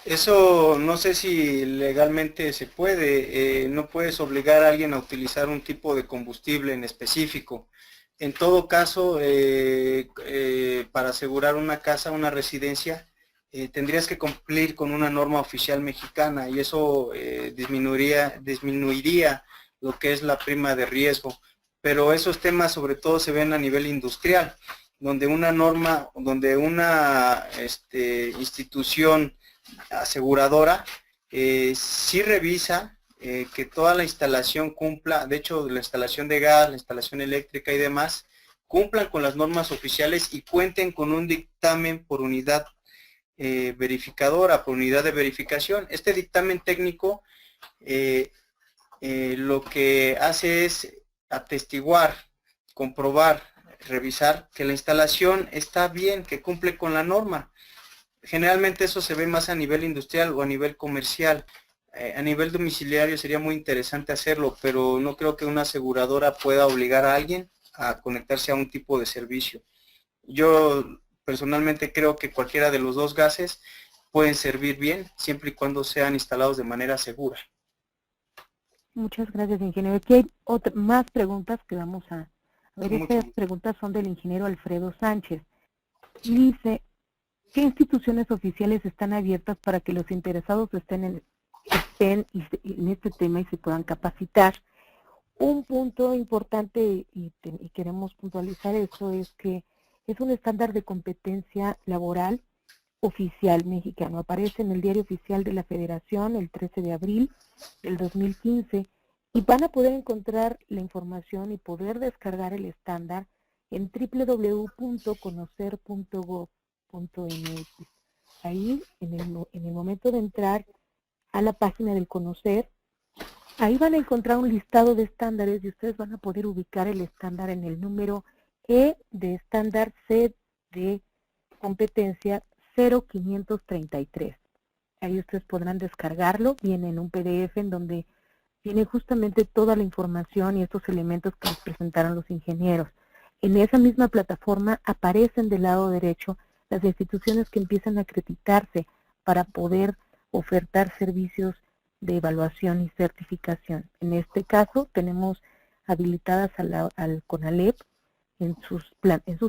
Eso no sé si legalmente se puede, no puedes obligar a alguien a utilizar un tipo de combustible en específico. En todo caso, para asegurar una casa, una residencia, tendrías que cumplir con una norma oficial mexicana y eso disminuiría lo que es la prima de riesgo. Pero esos temas sobre todo se ven a nivel industrial, donde una norma, donde una institución aseguradora sí revisa que toda la instalación cumpla, de hecho la instalación de gas, la instalación eléctrica y demás, cumplan con las normas oficiales y cuenten con un dictamen por unidad verificadora, por unidad de verificación. Este dictamen técnico lo que hace es atestiguar, comprobar, revisar que la instalación está bien, que cumple con la norma. Generalmente eso se ve más a nivel industrial o a nivel comercial. A nivel domiciliario sería muy interesante hacerlo, pero no creo que una aseguradora pueda obligar a alguien a conectarse a un tipo de servicio. Yo personalmente creo que cualquiera de los dos gases pueden servir bien, siempre y cuando sean instalados de manera segura. Muchas gracias, ingeniero. Aquí hay más preguntas que vamos a ver. Estas preguntas son del ingeniero Alfredo Sánchez. Dice, ¿qué instituciones oficiales están abiertas para que los interesados estén en este tema y se puedan capacitar? Un punto importante y queremos puntualizar eso es que es un estándar de competencia laboral oficial mexicano. Aparece en el Diario Oficial de la Federación el 13 de abril del 2015 y van a poder encontrar la información y poder descargar el estándar en www.conocer.gov.mx. Ahí, en el momento de entrar a la página del Conocer, ahí van a encontrar un listado de estándares y ustedes van a poder ubicar el estándar en el número E de estándar C de competencia 0533. Ahí ustedes podrán descargarlo, viene en un PDF en donde tiene justamente toda la información y estos elementos que nos presentaron los ingenieros. En esa misma plataforma aparecen del lado derecho las instituciones que empiezan a acreditarse para poder ofertar servicios de evaluación y certificación. En este caso tenemos habilitadas al CONALEP en sus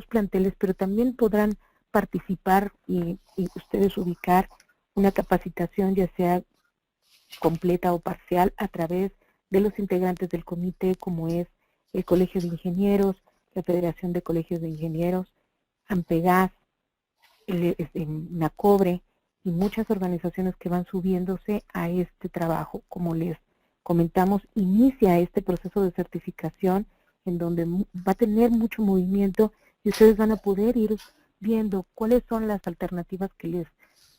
planteles, pero también podrán participar y ustedes ubicar una capacitación ya sea completa o parcial a través de los integrantes del comité, como es el Colegio de Ingenieros, la Federación de Colegios de Ingenieros, AMPEGAS, NACOBRE y muchas organizaciones que van subiéndose a este trabajo. Como les comentamos, inicia este proceso de certificación en donde va a tener mucho movimiento y ustedes van a poder ir viendo cuáles son las alternativas que les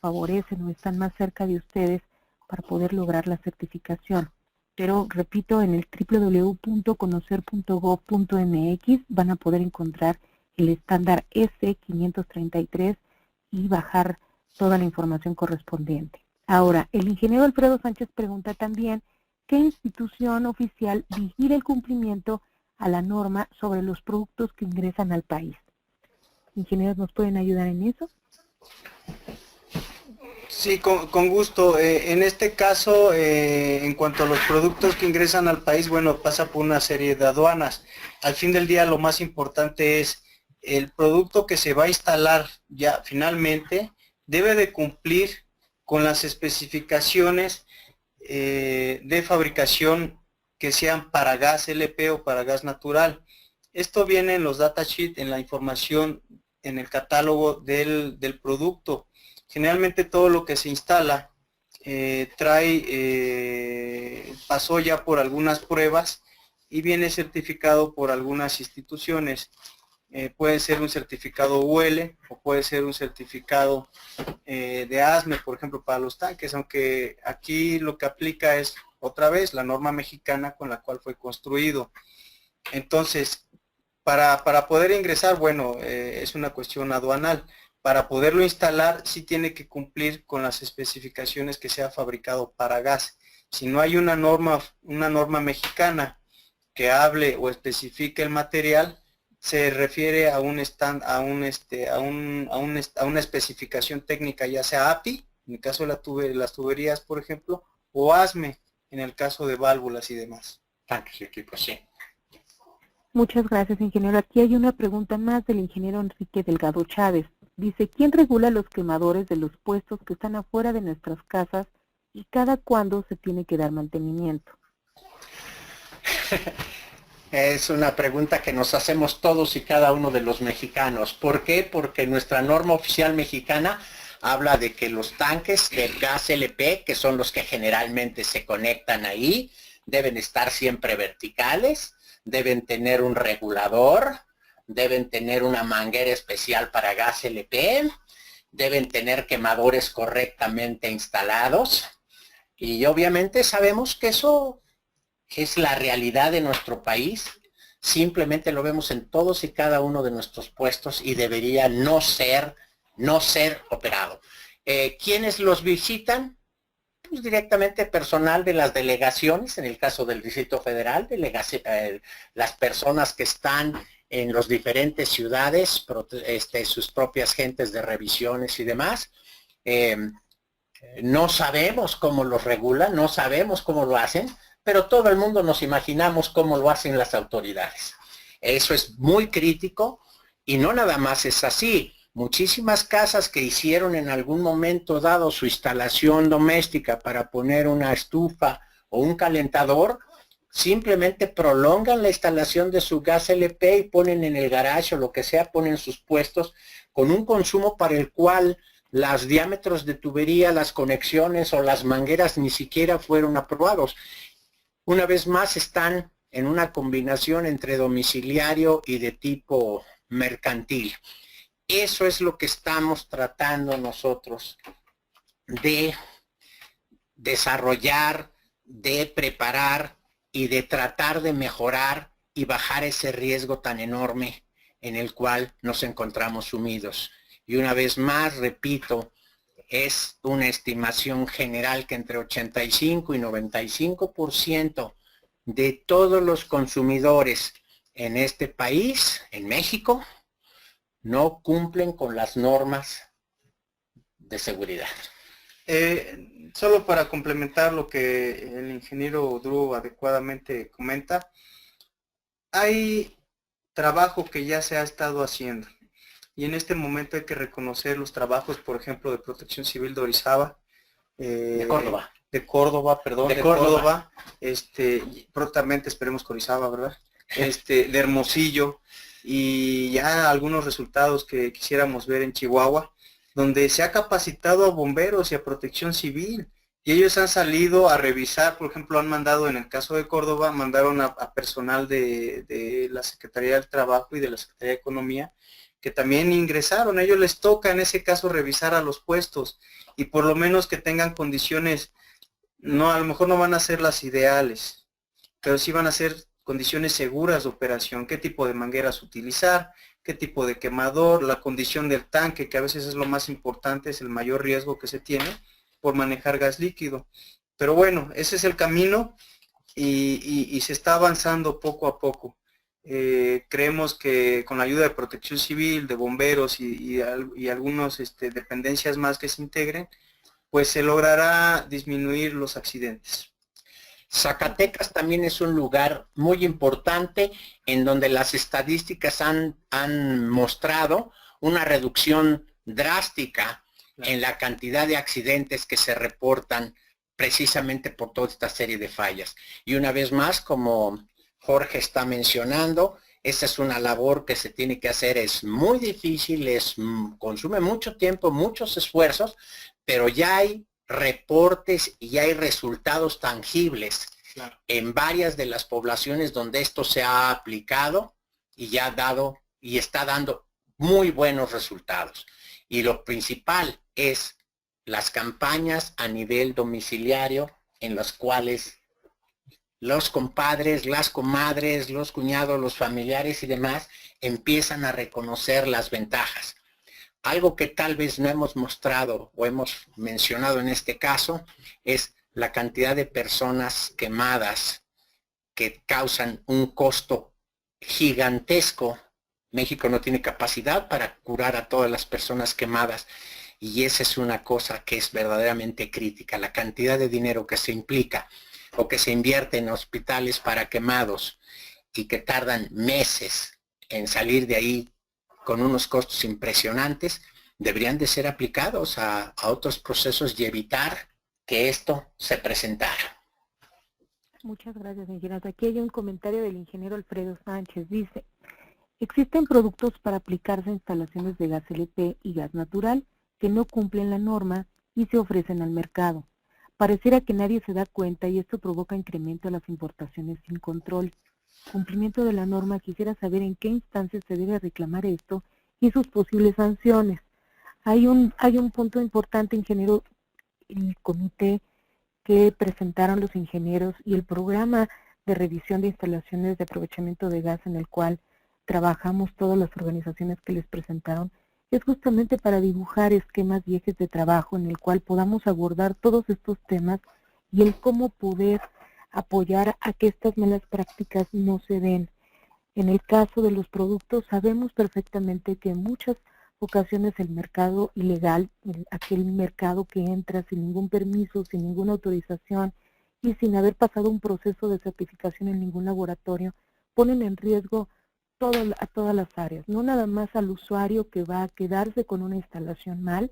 favorecen o están más cerca de ustedes para poder lograr la certificación. Pero, repito, en el www.conocer.gov.mx van a poder encontrar el estándar S533 y bajar toda la información correspondiente. Ahora, el ingeniero Alfredo Sánchez pregunta también, ¿qué institución oficial vigila el cumplimiento a la norma sobre los productos que ingresan al país? ¿Ingenieros nos pueden ayudar en eso? Sí, con gusto. En este caso, en cuanto a los productos que ingresan al país, bueno, pasa por una serie de aduanas. Al fin del día, lo más importante es el producto que se va a instalar ya finalmente debe de cumplir con las especificaciones de fabricación que sean para gas LP o para gas natural. Esto viene en los datasheets, en la información, en el catálogo del producto. Generalmente todo lo que se instala pasó ya por algunas pruebas y viene certificado por algunas instituciones. Puede ser un certificado UL o puede ser un certificado de ASME, por ejemplo, para los tanques, aunque aquí lo que aplica es otra vez la norma mexicana con la cual fue construido. Entonces, para poder ingresar, bueno, es una cuestión aduanal. Para poderlo instalar, sí tiene que cumplir con las especificaciones que sea fabricado para gas. Si no hay una norma mexicana que hable o especifique el material, se refiere a una especificación técnica, ya sea API, en el caso de las tuberías, por ejemplo, o ASME, en el caso de válvulas y demás. Tanques y equipos, sí. Muchas gracias, ingeniero. Aquí hay una pregunta más del ingeniero Enrique Delgado Chávez. Dice, ¿quién regula los quemadores de los puestos que están afuera de nuestras casas y cada cuándo se tiene que dar mantenimiento? Es una pregunta que nos hacemos todos y cada uno de los mexicanos. ¿Por qué? Porque nuestra norma oficial mexicana habla de que los tanques del gas LP, que son los que generalmente se conectan ahí, deben estar siempre verticales, deben tener un regulador, deben tener una manguera especial para gas LP, deben tener quemadores correctamente instalados y obviamente sabemos que eso es la realidad de nuestro país. Simplemente lo vemos en todos y cada uno de nuestros puestos y debería no ser operado. ¿Quiénes los visitan? Pues directamente personal de las delegaciones, en el caso del Distrito Federal, las personas que están en las diferentes ciudades, sus propias gentes de revisiones y demás. No sabemos cómo los regulan, no sabemos cómo lo hacen, pero todo el mundo nos imaginamos cómo lo hacen las autoridades. Eso es muy crítico y no nada más es así. Muchísimas casas que hicieron en algún momento dado su instalación doméstica para poner una estufa o un calentador, simplemente prolongan la instalación de su gas LP y ponen en el garage o lo que sea, ponen sus puestos con un consumo para el cual los diámetros de tubería, las conexiones o las mangueras ni siquiera fueron aprobados. Una vez más están en una combinación entre domiciliario y de tipo mercantil. Eso es lo que estamos tratando nosotros de desarrollar, de preparar y de tratar de mejorar y bajar ese riesgo tan enorme en el cual nos encontramos sumidos. Y una vez más, repito, es una estimación general que entre 85 y 95% de todos los consumidores en este país, en México, no cumplen con las normas de seguridad. Solo para complementar lo que el ingeniero Drew adecuadamente comenta, hay trabajo que ya se ha estado haciendo y en este momento hay que reconocer los trabajos, por ejemplo, de Protección Civil de Orizaba, De Córdoba. de Córdoba, prontamente esperemos que Orizaba, ¿verdad? De Hermosillo, y ya algunos resultados que quisiéramos ver en Chihuahua, donde se ha capacitado a bomberos y a protección civil, y ellos han salido a revisar. Por ejemplo, han mandado, en el caso de Córdoba, mandaron a personal de la Secretaría del Trabajo y de la Secretaría de Economía, que también ingresaron. A ellos les toca en ese caso revisar a los puestos, y por lo menos que tengan condiciones, no, a lo mejor no van a ser las ideales, pero sí van a ser condiciones seguras de operación, qué tipo de mangueras utilizar, qué tipo de quemador, la condición del tanque, que a veces es lo más importante, es el mayor riesgo que se tiene por manejar gas líquido. Pero bueno, ese es el camino, y se está avanzando poco a poco. Creemos que con la ayuda de Protección Civil, de bomberos y algunas dependencias más que se integren, pues se logrará disminuir los accidentes. Zacatecas también es un lugar muy importante en donde las estadísticas han mostrado una reducción drástica en la cantidad de accidentes que se reportan precisamente por toda esta serie de fallas. Y una vez más, como Jorge está mencionando, esta es una labor que se tiene que hacer, es muy difícil, consume mucho tiempo, muchos esfuerzos, pero ya hay reportes y hay resultados tangibles en varias de las poblaciones donde esto se ha aplicado y ya ha dado y está dando muy buenos resultados. Y lo principal es las campañas a nivel domiciliario en las cuales los compadres, las comadres, los cuñados, los familiares y demás empiezan a reconocer las ventajas. Algo que tal vez no hemos mostrado o hemos mencionado en este caso es la cantidad de personas quemadas que causan un costo gigantesco. México no tiene capacidad para curar a todas las personas quemadas, y esa es una cosa que es verdaderamente crítica, la cantidad de dinero que se implica o que se invierte en hospitales para quemados y que tardan meses en salir de ahí con unos costos impresionantes, deberían de ser aplicados a otros procesos y evitar que esto se presentara. Muchas gracias, ingeniero. Aquí hay un comentario del ingeniero Alfredo Sánchez. Dice, existen productos para aplicarse a instalaciones de gas LP y gas natural que no cumplen la norma y se ofrecen al mercado. Pareciera que nadie se da cuenta y esto provoca incremento a las importaciones sin control. Cumplimiento de la norma, quisiera saber en qué instancia se debe reclamar esto y sus posibles sanciones. Hay un punto importante, ingeniero, el comité que presentaron los ingenieros y el programa de revisión de instalaciones de aprovechamiento de gas en el cual trabajamos todas las organizaciones que les presentaron, es justamente para dibujar esquemas y ejes de trabajo en el cual podamos abordar todos estos temas y el cómo poder apoyar a que estas malas prácticas no se den. En el caso de los productos, sabemos perfectamente que en muchas ocasiones el mercado ilegal, aquel mercado que entra sin ningún permiso, sin ninguna autorización y sin haber pasado un proceso de certificación en ningún laboratorio, ponen en riesgo a todas las áreas, no nada más al usuario que va a quedarse con una instalación mal,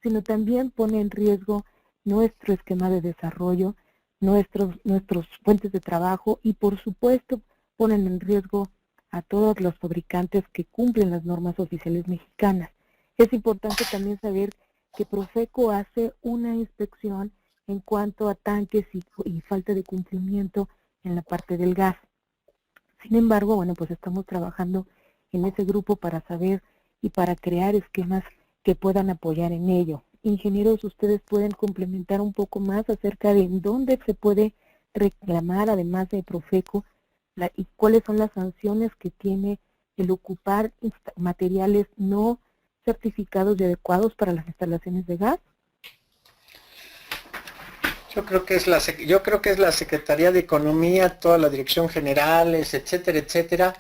sino también pone en riesgo nuestro esquema de desarrollo, nuestros fuentes de trabajo y por supuesto ponen en riesgo a todos los fabricantes que cumplen las normas oficiales mexicanas. Es importante también saber que Profeco hace una inspección en cuanto a tanques y falta de cumplimiento en la parte del gas. Sin embargo, bueno, pues estamos trabajando en ese grupo para saber y para crear esquemas que puedan apoyar en ello. Ingenieros, ustedes pueden complementar un poco más acerca de en dónde se puede reclamar, además de Profeco, y cuáles son las sanciones que tiene el ocupar materiales no certificados y adecuados para las instalaciones de gas. Yo creo que es la Secretaría de Economía, toda la Dirección Generales, etcétera, etcétera,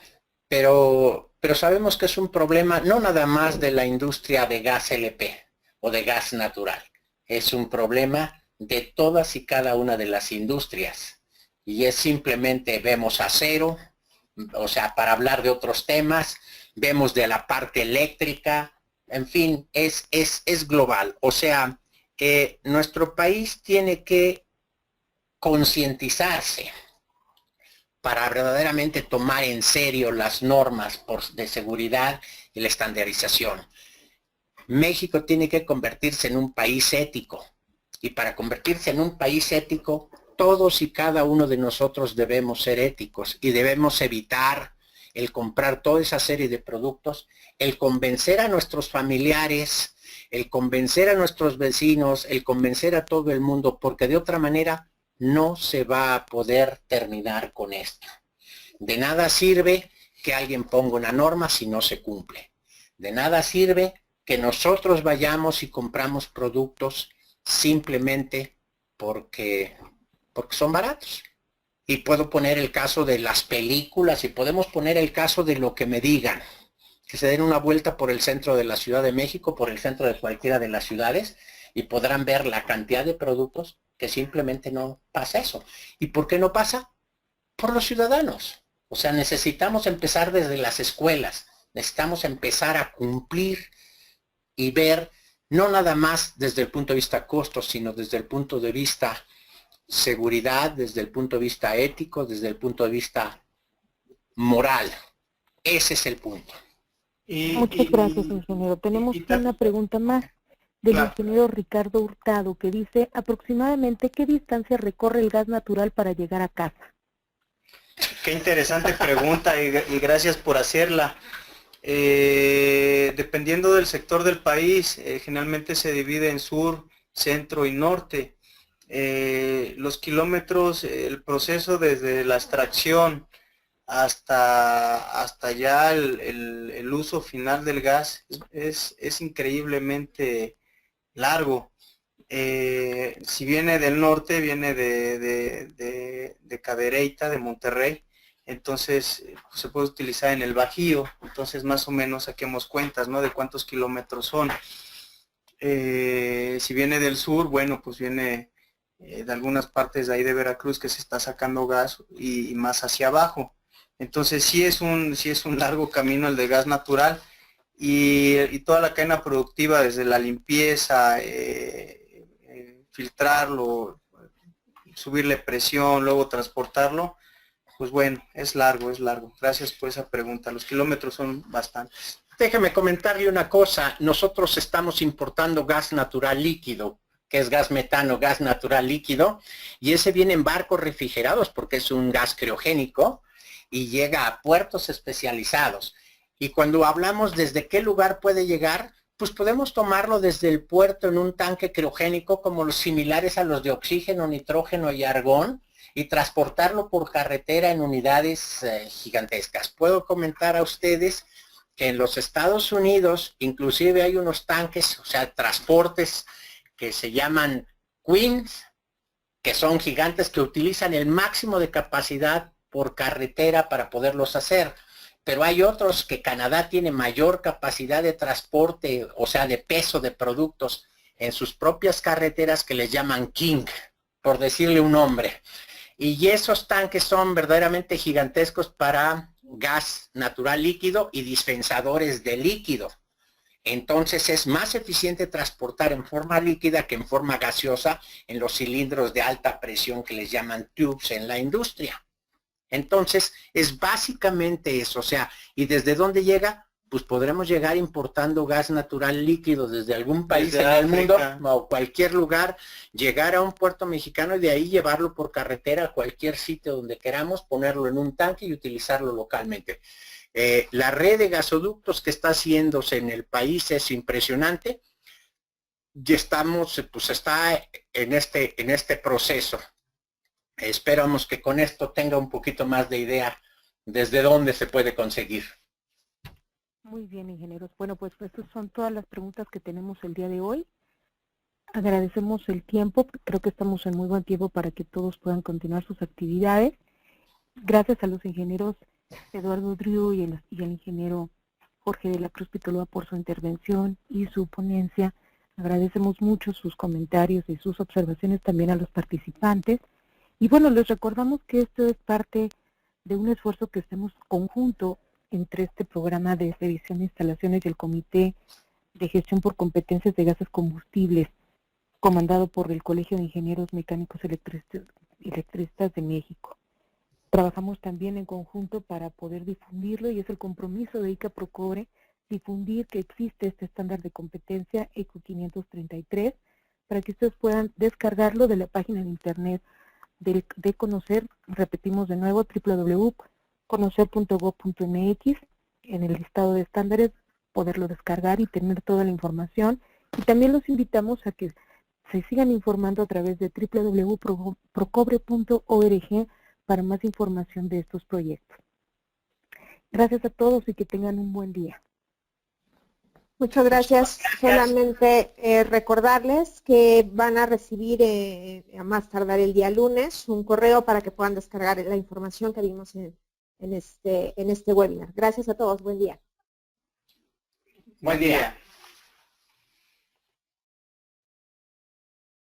pero sabemos que es un problema no nada más de la industria de gas LP o de gas natural, es un problema de todas y cada una de las industrias. Y es simplemente, vemos acero, o sea, para hablar de otros temas, vemos de la parte eléctrica, en fin, es global. O sea, nuestro país tiene que concientizarse para verdaderamente tomar en serio las normas de seguridad y la estandarización. México tiene que convertirse en un país ético, y para convertirse en un país ético, todos y cada uno de nosotros debemos ser éticos y debemos evitar el comprar toda esa serie de productos, el convencer a nuestros familiares, el convencer a nuestros vecinos, el convencer a todo el mundo, porque de otra manera no se va a poder terminar con esto. De nada sirve que alguien ponga una norma si no se cumple. De nada sirve que nosotros vayamos y compramos productos simplemente porque son baratos. Y puedo poner el caso de las películas y podemos poner el caso de lo que me digan. Que se den una vuelta por el centro de la Ciudad de México, por el centro de cualquiera de las ciudades, y podrán ver la cantidad de productos que simplemente no pasa eso. ¿Y por qué no pasa? Por los ciudadanos. O sea, necesitamos empezar desde las escuelas. Necesitamos empezar a cumplir y ver, no nada más desde el punto de vista costos, sino desde el punto de vista seguridad, desde el punto de vista ético, desde el punto de vista moral. Ese es el punto. Muchas gracias, ingeniero. Tenemos una pregunta más del ingeniero Ricardo Hurtado, que dice, aproximadamente, ¿qué distancia recorre el gas natural para llegar a casa? Qué interesante pregunta y gracias por hacerla. Dependiendo del sector del país, generalmente se divide en sur, centro y norte. Los kilómetros, el proceso desde la extracción hasta ya el uso final del gas es increíblemente largo. Si viene del norte, viene de Cadereyta, de Monterrey, entonces se puede utilizar en el Bajío, entonces más o menos saquemos cuentas, ¿no? De cuántos kilómetros son. Si viene del sur, bueno, pues viene de algunas partes de ahí de Veracruz que se está sacando gas y más hacia abajo. Entonces sí es un largo camino el de gas natural y toda la cadena productiva, desde la limpieza, filtrarlo, subirle presión, luego transportarlo, pues bueno, es largo. Gracias por esa pregunta. Los kilómetros son bastantes. Déjeme comentarle una cosa. Nosotros estamos importando gas natural líquido, que es gas metano, gas natural líquido, y ese viene en barcos refrigerados porque es un gas criogénico y llega a puertos especializados. Y cuando hablamos desde qué lugar puede llegar, pues podemos tomarlo desde el puerto en un tanque criogénico como los similares a los de oxígeno, nitrógeno y argón, y transportarlo por carretera en unidades gigantescas. Puedo comentar a ustedes que en los Estados Unidos inclusive hay unos tanques, o sea, transportes que se llaman Queens, que son gigantes, que utilizan el máximo de capacidad por carretera para poderlos hacer. Pero hay otros que Canadá tiene mayor capacidad de transporte, o sea, de peso de productos en sus propias carreteras, que les llaman King, por decirle un nombre. Y esos tanques son verdaderamente gigantescos para gas natural líquido y dispensadores de líquido. Entonces es más eficiente transportar en forma líquida que en forma gaseosa en los cilindros de alta presión que les llaman tubes en la industria. Entonces es básicamente eso, o sea, ¿y desde dónde llega? Pues podremos llegar importando gas natural líquido desde algún país en el mundo o cualquier lugar, llegar a un puerto mexicano y de ahí llevarlo por carretera a cualquier sitio donde queramos, ponerlo en un tanque y utilizarlo localmente. La red de gasoductos que está haciéndose en el país es impresionante. Ya estamos, pues está en este proceso. Esperamos que con esto tenga un poquito más de idea desde dónde se puede conseguir. Muy bien, ingenieros. Bueno, pues estas son todas las preguntas que tenemos el día de hoy. Agradecemos el tiempo. Creo que estamos en muy buen tiempo para que todos puedan continuar sus actividades. Gracias a los ingenieros Eduardo Driu y el ingeniero Jorge de la Cruz Pitolúa por su intervención y su ponencia. Agradecemos mucho sus comentarios y sus observaciones también a los participantes. Y bueno, les recordamos que esto es parte de un esfuerzo que hacemos conjunto entre este programa de revisión de instalaciones y el Comité de Gestión por Competencias de Gases Combustibles, comandado por el Colegio de Ingenieros Mecánicos Electricistas de México. Trabajamos también en conjunto para poder difundirlo y es el compromiso de ICA Procobre difundir que existe este estándar de competencia ECO 533 para que ustedes puedan descargarlo de la página de internet de Conocer. Repetimos de nuevo, www.conocer.gov.mx, en el listado de estándares, poderlo descargar y tener toda la información. Y también los invitamos a que se sigan informando a través de www.procobre.org para más información de estos proyectos. Gracias a todos y que tengan un buen día. Muchas gracias. Solamente recordarles que van a recibir a más tardar el día lunes un correo para que puedan descargar la información que vimos en este webinar. Gracias a todos. Buen día. Buen día.